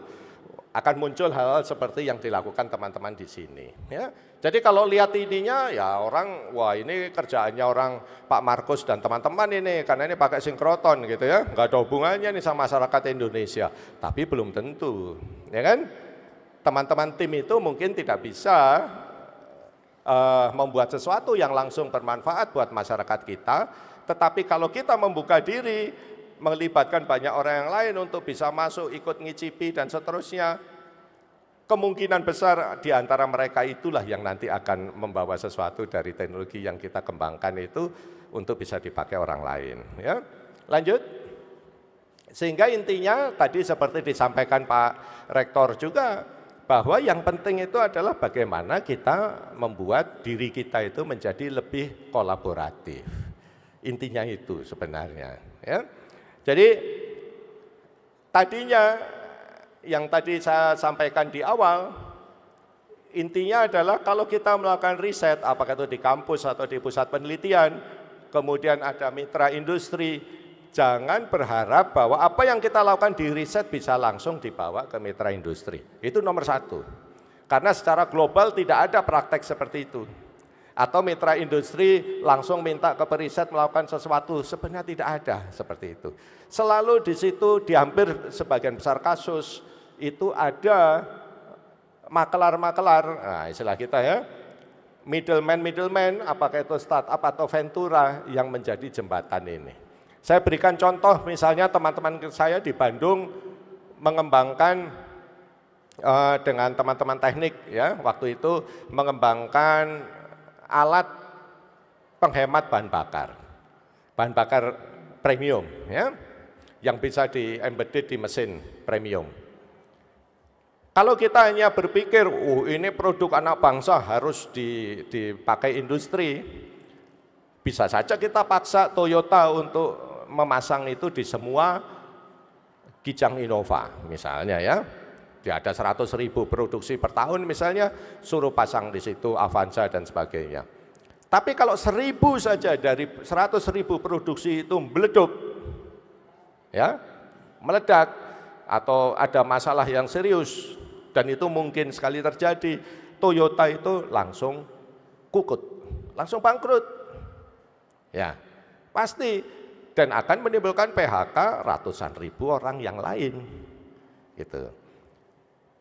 akan muncul hal-hal seperti yang dilakukan teman-teman di sini. Ya. Jadi kalau lihat ininya ya orang, wah ini kerjaannya orang Pak Markus dan teman-teman ini, karena ini pakai sinkroton gitu ya, nggak ada hubungannya nih sama masyarakat Indonesia. Tapi belum tentu, ya kan? Teman-teman tim itu mungkin tidak bisa membuat sesuatu yang langsung bermanfaat buat masyarakat kita, tetapi kalau kita membuka diri, melibatkan banyak orang yang lain untuk bisa masuk, ikut ngicipi dan seterusnya, kemungkinan besar di antara mereka itulah yang nanti akan membawa sesuatu dari teknologi yang kita kembangkan itu untuk bisa dipakai orang lain. Ya. Lanjut. Sehingga intinya tadi seperti disampaikan Pak Rektor juga, bahwa yang penting itu adalah bagaimana kita membuat diri kita itu menjadi lebih kolaboratif. Intinya itu sebenarnya. Ya. Jadi tadinya yang tadi saya sampaikan di awal, intinya adalah kalau kita melakukan riset, apakah itu di kampus atau di pusat penelitian, kemudian ada mitra industri, jangan berharap bahwa apa yang kita lakukan di riset bisa langsung dibawa ke mitra industri. Itu nomor satu. Karena secara global tidak ada praktek seperti itu. Atau mitra industri langsung minta ke periset melakukan sesuatu, sebenarnya tidak ada seperti itu. Selalu di situ di hampir sebagian besar kasus itu ada makelar-makelar, nah istilah kita ya, middleman, apakah itu startup atau ventura yang menjadi jembatan ini. Saya berikan contoh, misalnya teman-teman saya di Bandung mengembangkan dengan teman-teman teknik ya, waktu itu mengembangkan alat penghemat bahan bakar premium ya, yang bisa di-embedded di mesin premium. Kalau kita hanya berpikir, ini produk anak bangsa harus dipakai industri, bisa saja kita paksa Toyota untuk memasang itu di semua Kijang Innova misalnya ya. Dia ada 100.000 produksi per tahun misalnya, suruh pasang di situ Avanza dan sebagainya. Tapi kalau 1.000 saja dari 100.000 produksi itu meleduk, ya, meledak atau ada masalah yang serius, dan itu mungkin sekali terjadi, Toyota itu langsung kukut, langsung bangkrut, ya, pasti, dan akan menimbulkan PHK ratusan ribu orang yang lain, gitu.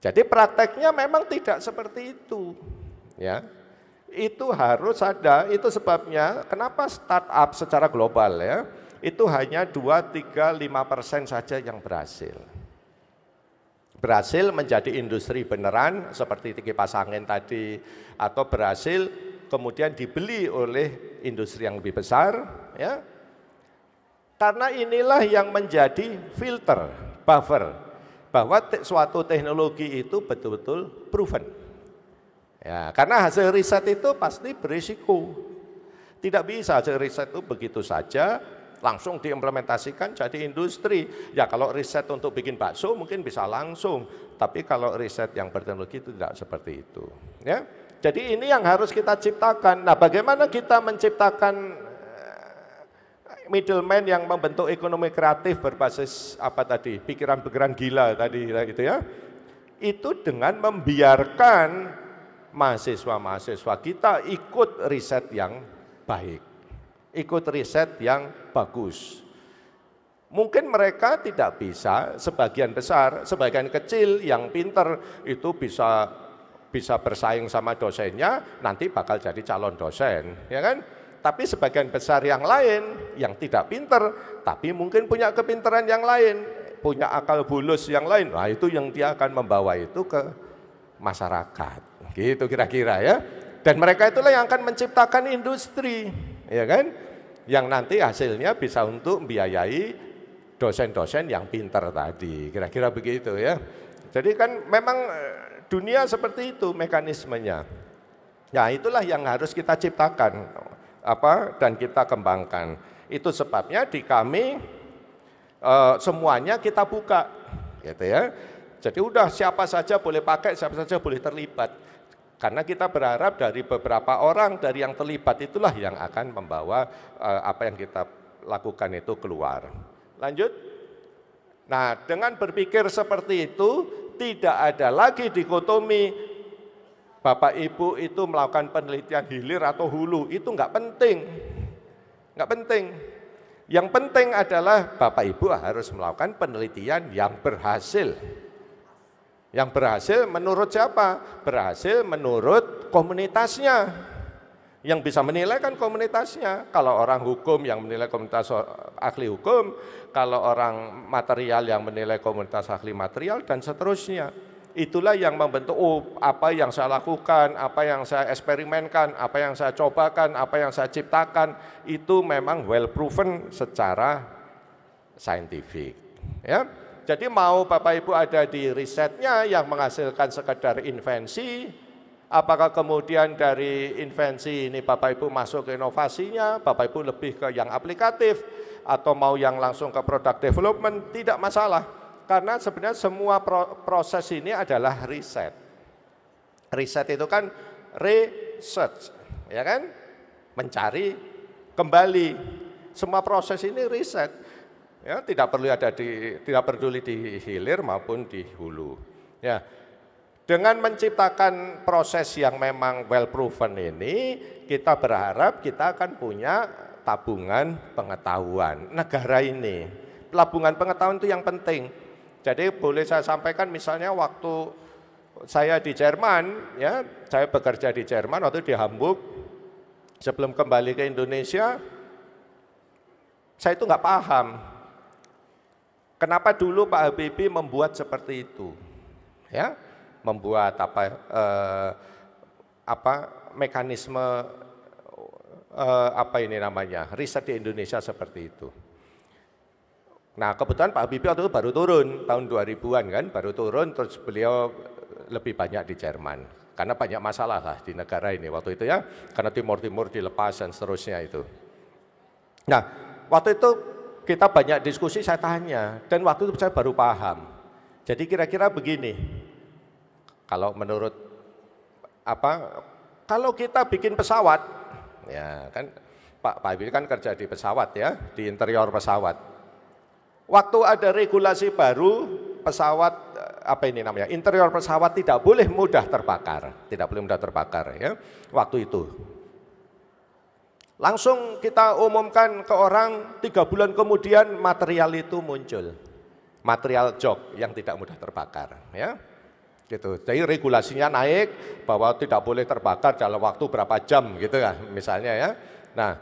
Jadi prakteknya memang tidak seperti itu, ya. Itu harus ada, itu sebabnya kenapa startup secara global ya, itu hanya 2, 3, 5% saja yang berhasil. Berhasil menjadi industri beneran seperti kipas angin tadi, atau berhasil kemudian dibeli oleh industri yang lebih besar, ya. Karena inilah yang menjadi filter, buffer, bahwa suatu teknologi itu betul-betul proven. Ya, karena hasil riset itu pasti berisiko. Tidak bisa hasil riset itu begitu saja langsung diimplementasikan jadi industri. Ya kalau riset untuk bikin bakso mungkin bisa langsung, tapi kalau riset yang berteknologi itu tidak seperti itu. Ya, jadi ini yang harus kita ciptakan. Nah, bagaimana kita menciptakan middleman yang membentuk ekonomi kreatif berbasis apa tadi, pikiran-pikiran gila tadi gitu ya, itu dengan membiarkan mahasiswa-mahasiswa kita ikut riset yang baik, ikut riset yang bagus. Mungkin mereka tidak bisa, sebagian besar, sebagian kecil yang pinter itu bisa bersaing sama dosennya, nanti bakal jadi calon dosen, ya kan? Tapi sebagian besar yang lain, yang tidak pinter, tapi mungkin punya kepinteran yang lain, punya akal bulus yang lain, nah itu yang dia akan membawa itu ke masyarakat, gitu kira-kira ya. Dan mereka itulah yang akan menciptakan industri, ya kan? Yang nanti hasilnya bisa untuk membiayai dosen-dosen yang pinter tadi, kira-kira begitu ya. Jadi kan memang dunia seperti itu mekanismenya. Nah itulah yang harus kita ciptakan, dan kita kembangkan. Itu sebabnya di kami semuanya kita buka, gitu ya. Jadi udah siapa saja boleh pakai, siapa saja boleh terlibat. Karena kita berharap dari beberapa orang dari yang terlibat itulah yang akan membawa apa yang kita lakukan itu keluar. Lanjut. Nah, dengan berpikir seperti itu tidak ada lagi dikotomi Bapak Ibu itu melakukan penelitian hilir atau hulu, itu enggak penting. Enggak penting. Yang penting adalah Bapak Ibu harus melakukan penelitian yang berhasil. Yang berhasil menurut siapa? Berhasil menurut komunitasnya. Yang bisa menilai kan komunitasnya. Kalau orang hukum yang menilai komunitas ahli hukum, kalau orang material yang menilai komunitas ahli material, dan seterusnya. itulah yang membentuk, oh apa yang saya lakukan, apa yang saya eksperimenkan, apa yang saya cobakan, apa yang saya ciptakan, itu memang well proven secara saintifik. Ya. Jadi mau Bapak Ibu ada di risetnya yang menghasilkan sekedar invensi, apakah kemudian dari invensi ini Bapak Ibu masuk ke inovasinya, Bapak Ibu lebih ke yang aplikatif, atau mau yang langsung ke product development, tidak masalah. Karena sebenarnya semua proses ini adalah riset. Riset itu kan research, ya kan? Mencari kembali. Semua proses ini riset. Ya, tidak peduli di hilir maupun di hulu. Ya. Dengan menciptakan proses yang memang well proven ini, kita berharap kita akan punya tabungan pengetahuan negara ini. Tabungan pengetahuan itu yang penting. Jadi boleh saya sampaikan misalnya waktu saya di Jerman, ya, saya bekerja di Jerman waktu di Hamburg, sebelum kembali ke Indonesia, saya itu nggak paham kenapa dulu Pak Habibie membuat seperti itu, ya, membuat mekanisme riset di Indonesia seperti itu. Nah kebetulan Pak Habibie waktu itu baru turun, tahun 2000-an kan, baru turun, terus beliau lebih banyak di Jerman. Karena banyak masalah lah di negara ini waktu itu ya, karena Timur dilepas dan seterusnya itu. Nah waktu itu kita banyak diskusi, saya tanya, dan waktu itu saya baru paham. Jadi kira-kira begini, kalau menurut kalau kita bikin pesawat, ya kan Pak Habibie kan kerja di pesawat ya, di interior pesawat. Waktu ada regulasi baru, pesawat interior pesawat tidak boleh mudah terbakar, ya. Waktu itu, langsung kita umumkan ke orang, 3 bulan kemudian material itu muncul, material jok yang tidak mudah terbakar, ya. Gitu. Jadi regulasinya naik bahwa tidak boleh terbakar dalam waktu berapa jam, gitu ya, misalnya ya. Nah,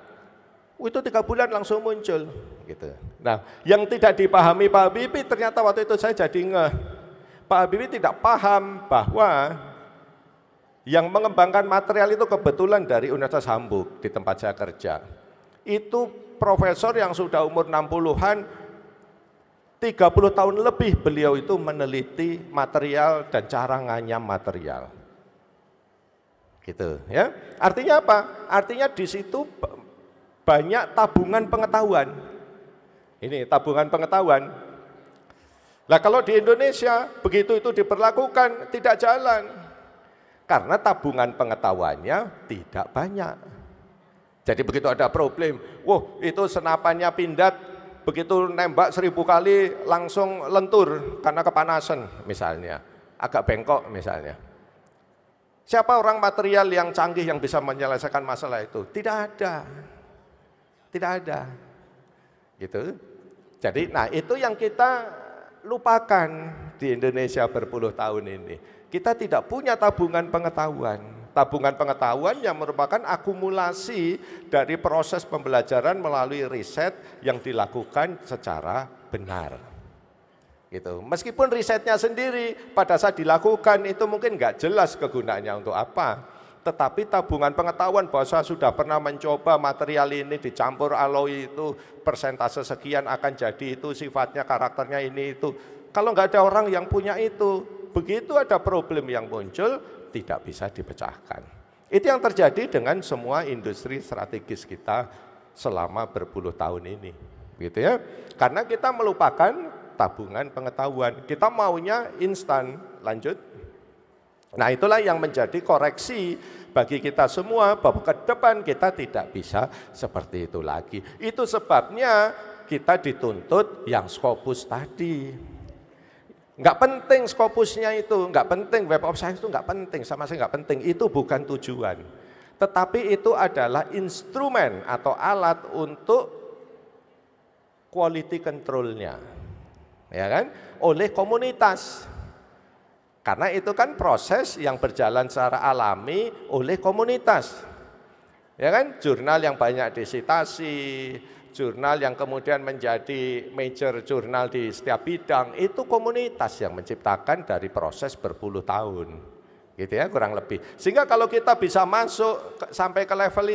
itu 3 bulan langsung muncul gitu. Nah, yang tidak dipahami Pak Habibie ternyata waktu itu saya jadi ngeh. Pak Habibie tidak paham bahwa yang mengembangkan material itu kebetulan dari Universitas Hamburg di tempat saya kerja. Itu profesor yang sudah umur 60-an, 30 tahun lebih beliau itu meneliti material dan cara nganyam material. Gitu ya. Artinya apa? Artinya di situ banyak tabungan pengetahuan. Ini tabungan pengetahuan. Nah kalau di Indonesia begitu itu diberlakukan tidak jalan. Karena tabungan pengetahuannya tidak banyak. Jadi begitu ada problem, wah itu senapannya pindad, begitu nembak 1000 kali langsung lentur karena kepanasan misalnya. Agak bengkok misalnya. Siapa orang material yang canggih yang bisa menyelesaikan masalah itu? Tidak ada. Tidak ada, gitu. Jadi, nah itu yang kita lupakan di Indonesia berpuluh tahun ini. Kita tidak punya tabungan pengetahuan. Tabungan pengetahuan yang merupakan akumulasi dari proses pembelajaran melalui riset yang dilakukan secara benar. Gitu. Meskipun risetnya sendiri pada saat dilakukan itu mungkin nggak jelas kegunaannya untuk apa. Tetapi tabungan pengetahuan bahwa saya sudah pernah mencoba material ini dicampur alloy itu persentase sekian akan jadi itu sifatnya karakternya ini itu. Kalau nggak ada orang yang punya itu, begitu ada problem yang muncul tidak bisa dipecahkan. Itu yang terjadi dengan semua industri strategis kita selama berpuluh tahun ini, gitu ya. Karena kita melupakan tabungan pengetahuan, kita maunya instan. Lanjut. Nah itulah yang menjadi koreksi bagi kita semua bahwa ke depan kita tidak bisa seperti itu lagi. Itu sebabnya kita dituntut yang Scopus tadi. Nggak penting Scopusnya itu, nggak penting Web of Science itu nggak penting, sama sekali nggak penting. Itu bukan tujuan. Tetapi itu adalah instrumen atau alat untuk quality control-nya, ya kan? Oleh komunitas. Karena itu kan proses yang berjalan secara alami oleh komunitas. Ya kan? Jurnal yang banyak disitasi, jurnal yang kemudian menjadi major jurnal di setiap bidang, itu komunitas yang menciptakan dari proses berpuluh tahun. Gitu ya, kurang lebih. Sehingga kalau kita bisa masuk sampai ke level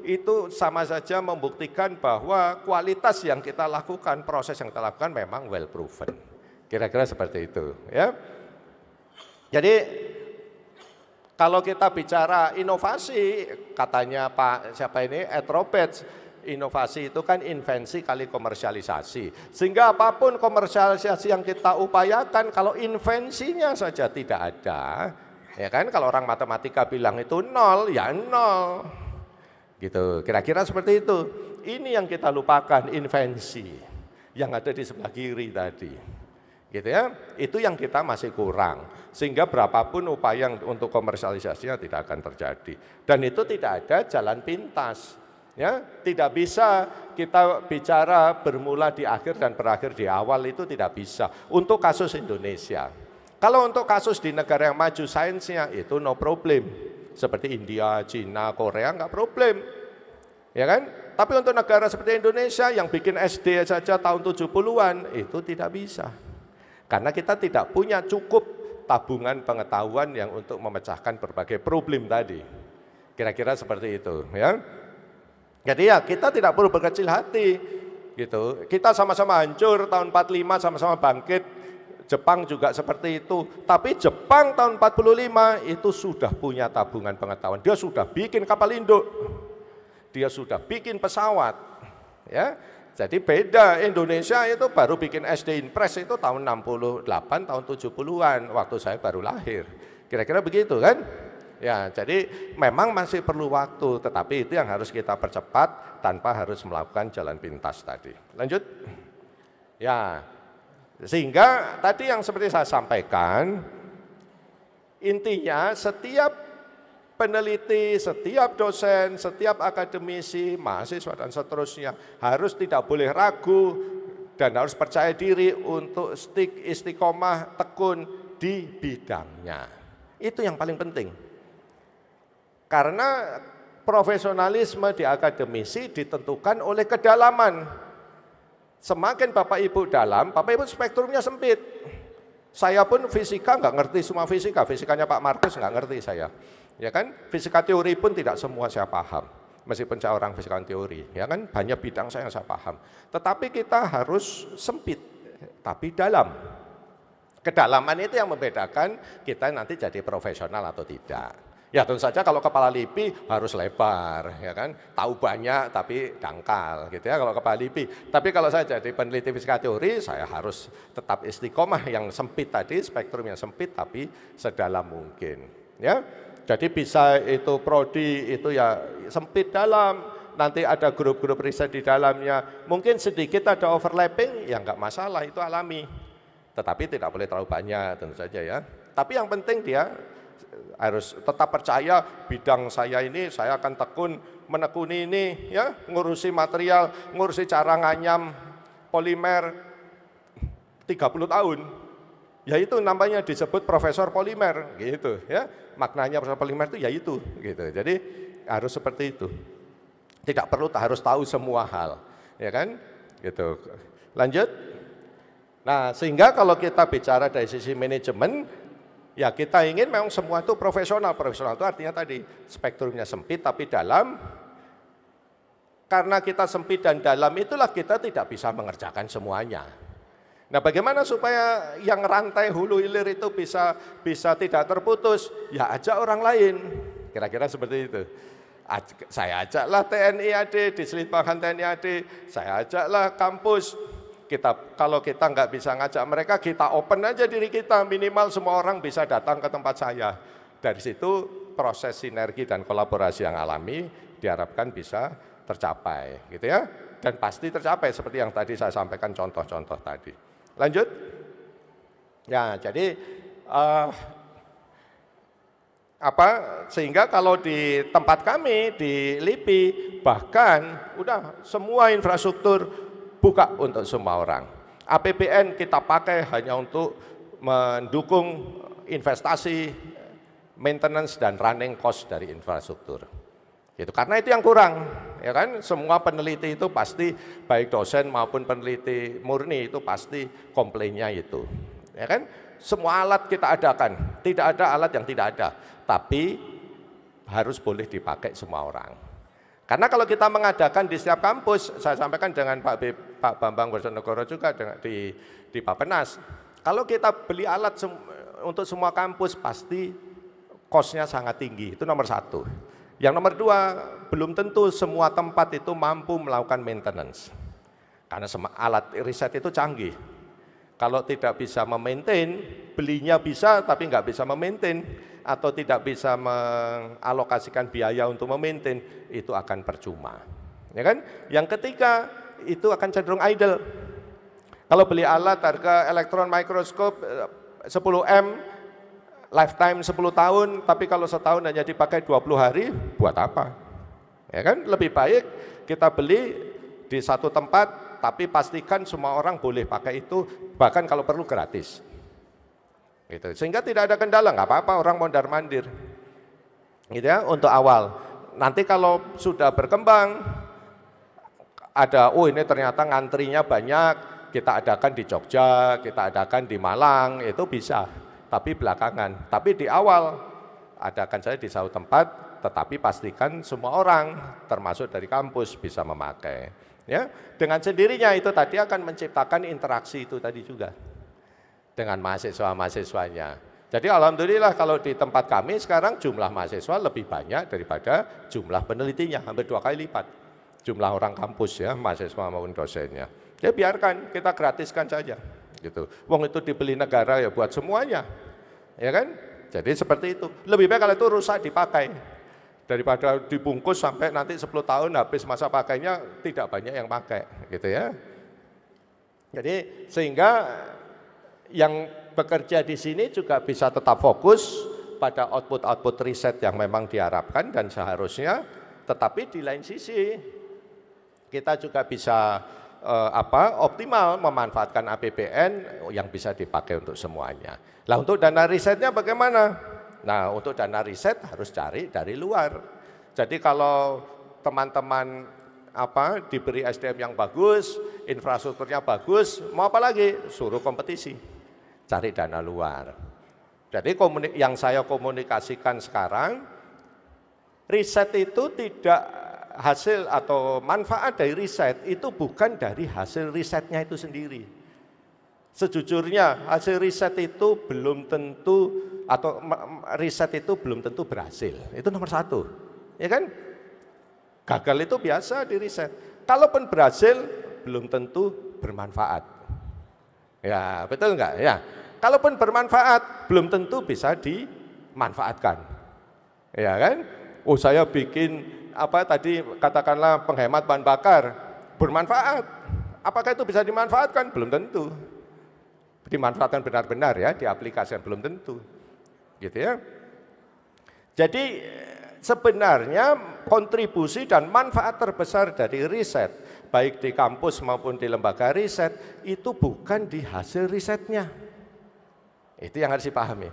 itu sama saja membuktikan bahwa kualitas yang kita lakukan, proses yang kita lakukan memang well proven. Kira-kira seperti itu, ya. Jadi kalau kita bicara inovasi, katanya Pak siapa ini, Ed Roberts, inovasi itu kan invensi kali komersialisasi. Sehingga apapun komersialisasi yang kita upayakan, kalau invensinya saja tidak ada, ya kan, kalau orang matematika bilang itu nol, ya nol. Gitu, kira-kira seperti itu. Ini yang kita lupakan, invensi yang ada di sebelah kiri tadi. Gitu ya, itu yang kita masih kurang. Sehingga berapapun upaya untuk komersialisasinya tidak akan terjadi. Dan itu tidak ada jalan pintas. Ya, tidak bisa kita bicara bermula di akhir dan berakhir di awal, itu tidak bisa. Untuk kasus Indonesia. Kalau untuk kasus di negara yang maju sainsnya itu no problem. Seperti India, Cina, Korea nggak problem. Ya kan? Tapi untuk negara seperti Indonesia yang bikin SD saja tahun 70-an itu tidak bisa. Karena kita tidak punya cukup tabungan pengetahuan yang untuk memecahkan berbagai problem tadi. Kira-kira seperti itu, ya. Jadi ya kita tidak perlu berkecil hati, gitu. Kita sama-sama hancur tahun 45, sama-sama bangkit. Jepang juga seperti itu. Tapi Jepang tahun 45 itu sudah punya tabungan pengetahuan. Dia sudah bikin kapal induk, dia sudah bikin pesawat, ya. Jadi beda, Indonesia itu baru bikin SD Impres itu tahun 68, tahun 70-an, waktu saya baru lahir. Kira-kira begitu kan? Ya, jadi memang masih perlu waktu, tetapi itu yang harus kita percepat tanpa harus melakukan jalan pintas tadi. Lanjut. Ya, sehingga tadi yang seperti saya sampaikan, intinya setiap peneliti, setiap dosen, setiap akademisi, mahasiswa dan seterusnya harus tidak boleh ragu dan harus percaya diri untuk istiqomah tekun di bidangnya. Itu yang paling penting. Karena profesionalisme di akademisi ditentukan oleh kedalaman. Semakin Bapak Ibu dalam, Bapak Ibu spektrumnya sempit. Saya pun fisika nggak ngerti semua fisika, fisikanya Pak Markus nggak ngerti saya. Ya kan, fisika teori pun tidak semua saya paham, meskipun saya orang fisika teori, ya kan, banyak bidang saya yang saya paham. Tetapi kita harus sempit, tapi dalam. Kedalaman itu yang membedakan kita nanti jadi profesional atau tidak. Ya tentu saja kalau kepala LIPI harus lebar, ya kan, tahu banyak tapi dangkal, gitu ya kalau kepala LIPI. Tapi kalau saya jadi peneliti fisika teori, saya harus tetap istiqomah yang sempit tadi, spektrum yang sempit tapi sedalam mungkin, ya. Jadi bisa itu prodi itu ya sempit dalam, nanti ada grup-grup riset di dalamnya, mungkin sedikit ada overlapping, ya nggak masalah, itu alami. Tetapi tidak boleh terlalu banyak tentu saja ya. Tapi yang penting dia harus tetap percaya bidang saya ini, saya akan tekun menekuni ini ya, ngurusi material, ngurusi cara nganyam polimer 30 tahun. Ya itu namanya disebut profesor polimer gitu ya. Maknanya profesor polimer itu ya itu gitu. Jadi harus seperti itu. Tidak perlu harus tahu semua hal, ya kan? Gitu. Lanjut. Nah, sehingga kalau kita bicara dari sisi manajemen, ya kita ingin memang semua itu profesional. Profesional itu artinya tadi spektrumnya sempit tapi dalam. Karena kita sempit dan dalam itulah kita tidak bisa mengerjakan semuanya. Nah, bagaimana supaya yang rantai hulu hilir itu bisa tidak terputus? Ya ajak orang lain. Kira-kira seperti itu. Saya ajaklah TNI AD, diselipahkan TNI AD, saya ajaklah kampus. Kalau kita nggak bisa ngajak mereka, kita open aja diri kita, minimal semua orang bisa datang ke tempat saya. Dari situ proses sinergi dan kolaborasi yang alami diharapkan bisa tercapai, gitu ya. Dan pasti tercapai seperti yang tadi saya sampaikan contoh-contoh tadi. Lanjut. Ya, jadi sehingga kalau di tempat kami di LIPI bahkan udah semua infrastruktur buka untuk semua orang. APBN kita pakai hanya untuk mendukung investasi, maintenance dan running cost dari infrastruktur. Gitu. Karena itu yang kurang, ya kan? Semua peneliti itu pasti, baik dosen maupun peneliti murni itu pasti komplainnya itu, ya kan? Semua alat kita adakan, tidak ada alat yang tidak ada, tapi harus boleh dipakai semua orang. Karena kalau kita mengadakan di setiap kampus, saya sampaikan dengan Pak Bambang Bojonegoro juga di Bappenas, kalau kita beli alat untuk semua kampus pasti cost-nya sangat tinggi, itu nomor satu. Yang nomor dua, belum tentu semua tempat itu mampu melakukan maintenance. Karena alat riset itu canggih. Kalau tidak bisa memaintain, belinya bisa tapi nggak bisa memaintain, atau tidak bisa mengalokasikan biaya untuk memaintain, itu akan percuma. Ya kan? Yang ketiga, itu akan cenderung idle. Kalau beli alat harga elektron mikroskop 10M, lifetime 10 tahun, tapi kalau setahun hanya dipakai 20 hari, buat apa? Ya kan? Lebih baik kita beli di satu tempat, tapi pastikan semua orang boleh pakai itu, bahkan kalau perlu gratis. Gitu. Sehingga tidak ada kendala, nggak apa-apa orang mondar-mandir. Gitu ya, untuk awal. Nanti kalau sudah berkembang, ada, oh ini ternyata ngantrinya banyak, kita adakan di Jogja, kita adakan di Malang, itu bisa. Tapi belakangan, tapi di awal adakan saya di satu tempat, tetapi pastikan semua orang termasuk dari kampus bisa memakai. Ya, dengan sendirinya itu tadi akan menciptakan interaksi itu tadi juga dengan mahasiswa-mahasiswanya. Jadi alhamdulillah kalau di tempat kami sekarang jumlah mahasiswa lebih banyak daripada jumlah penelitinya, hampir 2 kali lipat jumlah orang kampus ya, mahasiswa maupun dosennya. Ya biarkan, kita gratiskan saja. Gitu. Wong itu dibeli negara ya buat semuanya, ya kan? Jadi seperti itu. Lebih baik kalau itu rusak dipakai daripada dibungkus sampai nanti 10 tahun habis masa pakainya tidak banyak yang pakai, gitu ya. Jadi sehingga yang bekerja di sini juga bisa tetap fokus pada output riset yang memang diharapkan dan seharusnya, tetapi di lain sisi kita juga bisa optimal memanfaatkan APBN yang bisa dipakai untuk semuanya. Nah, untuk dana risetnya bagaimana? Nah, untuk dana riset harus cari dari luar. Jadi kalau teman-teman diberi SDM yang bagus, infrastrukturnya bagus, mau apa lagi? Suruh kompetisi, cari dana luar. Jadi yang saya komunikasikan sekarang, riset itu tidak hasil atau manfaat dari riset itu bukan dari hasil risetnya itu sendiri. Sejujurnya hasil riset itu belum tentu, atau riset itu belum tentu berhasil. Itu nomor satu, ya kan? Gagal itu biasa di riset. Kalaupun berhasil belum tentu bermanfaat. Ya betul enggak? Ya. Kalaupun bermanfaat belum tentu bisa dimanfaatkan. Ya kan? Oh saya bikin tadi katakanlah penghemat bahan bakar, bermanfaat. Apakah itu bisa dimanfaatkan? Belum tentu. Dimanfaatkan benar-benar ya, diaplikasikan belum tentu. Gitu ya. Jadi sebenarnya kontribusi dan manfaat terbesar dari riset, baik di kampus maupun di lembaga riset, itu bukan di hasil risetnya. Itu yang harus dipahami.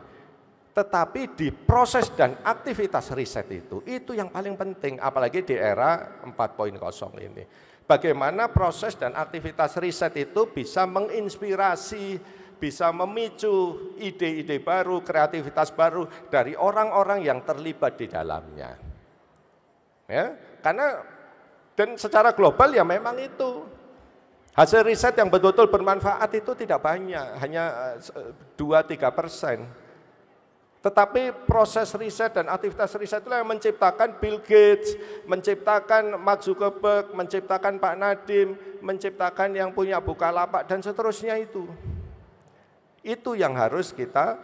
Tetapi di proses dan aktivitas riset itu yang paling penting, apalagi di era 4.0 ini. Bagaimana proses dan aktivitas riset itu bisa menginspirasi, bisa memicu ide-ide baru, kreativitas baru dari orang-orang yang terlibat di dalamnya. Ya, karena dan secara global ya memang itu. Hasil riset yang betul-betul bermanfaat itu tidak banyak, hanya 2-3%. Tetapi proses riset dan aktivitas riset itulah yang menciptakan Bill Gates, menciptakan Mark Zuckerberg, menciptakan Pak Nadiem, menciptakan yang punya Bukalapak dan seterusnya itu. Itu yang harus kita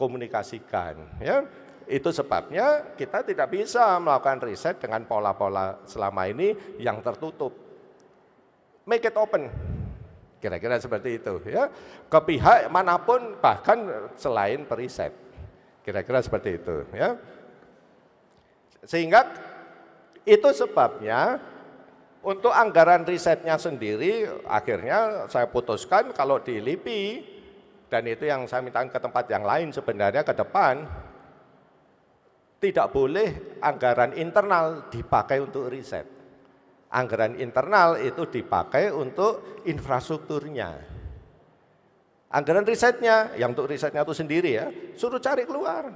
komunikasikan. Ya. Itu sebabnya kita tidak bisa melakukan riset dengan pola-pola selama ini yang tertutup. Make it open. Kira-kira seperti itu. Ya. Ke pihak manapun bahkan selain periset. Kira-kira seperti itu, ya. Sehingga itu sebabnya untuk anggaran risetnya sendiri akhirnya saya putuskan kalau di LIPI, dan itu yang saya minta ke tempat yang lain sebenarnya ke depan, tidak boleh anggaran internal dipakai untuk riset. Anggaran internal itu dipakai untuk infrastrukturnya. Anggaran risetnya, yang untuk risetnya itu sendiri ya, suruh cari keluar.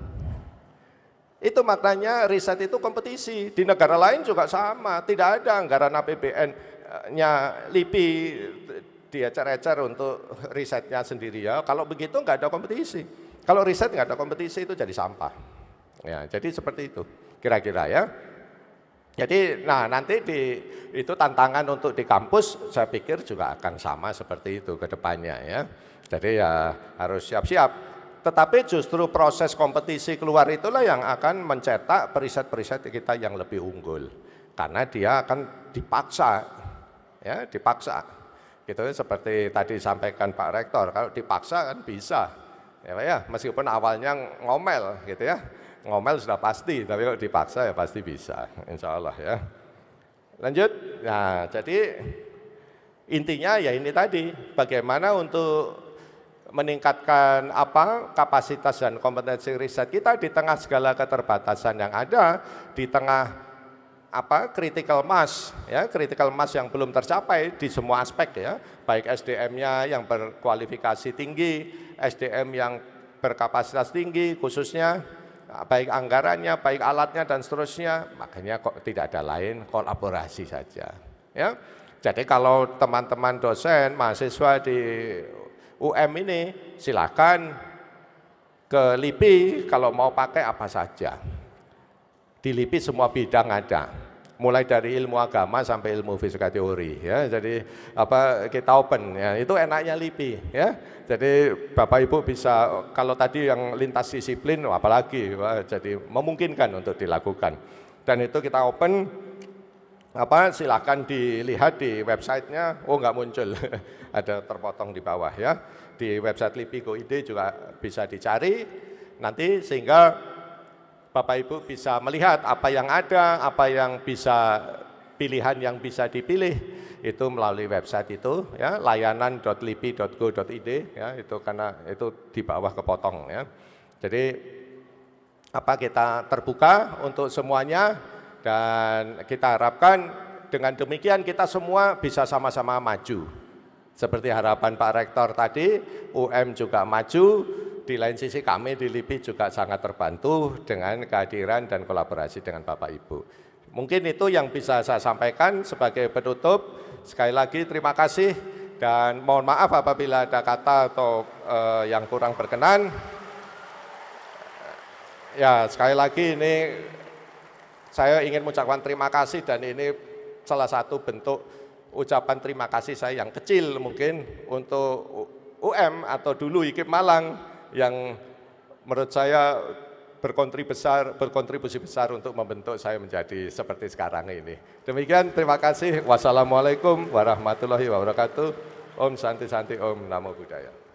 Itu maknanya riset itu kompetisi. Di negara lain juga sama, tidak ada anggaran APBN-nya LIPI diecer-ecer untuk risetnya sendiri ya. Kalau begitu nggak ada kompetisi. Kalau riset nggak ada kompetisi itu jadi sampah. Ya, jadi seperti itu kira-kira ya. Jadi nanti itu tantangan untuk di kampus saya pikir juga akan sama seperti itu ke depannya ya. Jadi ya harus siap-siap. Tetapi justru proses kompetisi keluar itulah yang akan mencetak periset-periset kita yang lebih unggul. Karena dia akan dipaksa, ya dipaksa. Gitu seperti tadi sampaikan Pak Rektor, kalau dipaksa kan bisa. Ya, meskipun awalnya ngomel gitu ya. Ngomel sudah pasti, tapi kalau dipaksa ya pasti bisa, insya Allah ya. Lanjut, nah jadi intinya ya ini tadi, bagaimana untuk meningkatkan kapasitas dan kompetensi riset kita di tengah segala keterbatasan yang ada, di tengah critical mass, ya critical mass yang belum tercapai di semua aspek ya, baik SDM-nya yang berkualifikasi tinggi, SDM yang berkapasitas tinggi khususnya, baik anggarannya, baik alatnya dan seterusnya. Makanya kok tidak ada lain, kolaborasi saja ya. Jadi kalau teman-teman dosen, mahasiswa di UM ini silakan ke LIPI kalau mau pakai apa saja. Di LIPI semua bidang ada, mulai dari ilmu agama sampai ilmu fisika teori ya. Jadi kita open ya, itu enaknya LIPI ya. Jadi Bapak Ibu bisa, kalau tadi yang lintas disiplin apalagi jadi memungkinkan untuk dilakukan. Dan itu kita open, silakan dilihat di websitenya. Oh nggak muncul, ada terpotong di bawah ya. Di website LIPI.go.id juga bisa dicari nanti, sehingga Bapak Ibu bisa melihat apa yang ada, apa yang bisa, pilihan yang bisa dipilih itu melalui website itu ya, layanan.lipi.go.id ya, itu karena itu di bawah kepotong ya. Jadi kita terbuka untuk semuanya, dan kita harapkan dengan demikian kita semua bisa sama-sama maju. Seperti harapan Pak Rektor tadi, UM juga maju. Di lain sisi kami di LIPI juga sangat terbantu dengan kehadiran dan kolaborasi dengan Bapak Ibu. Mungkin itu yang bisa saya sampaikan sebagai penutup. Sekali lagi terima kasih dan mohon maaf apabila ada kata atau yang kurang berkenan. Ya sekali lagi ini saya ingin mengucapkan terima kasih, dan ini salah satu bentuk ucapan terima kasih saya yang kecil mungkin untuk UM atau dulu IKIP Malang, yang menurut saya berkontribusi besar untuk membentuk saya menjadi seperti sekarang ini. Demikian, terima kasih. Wassalamualaikum warahmatullahi wabarakatuh. Om Santi Santi Om Namo Buddhaya.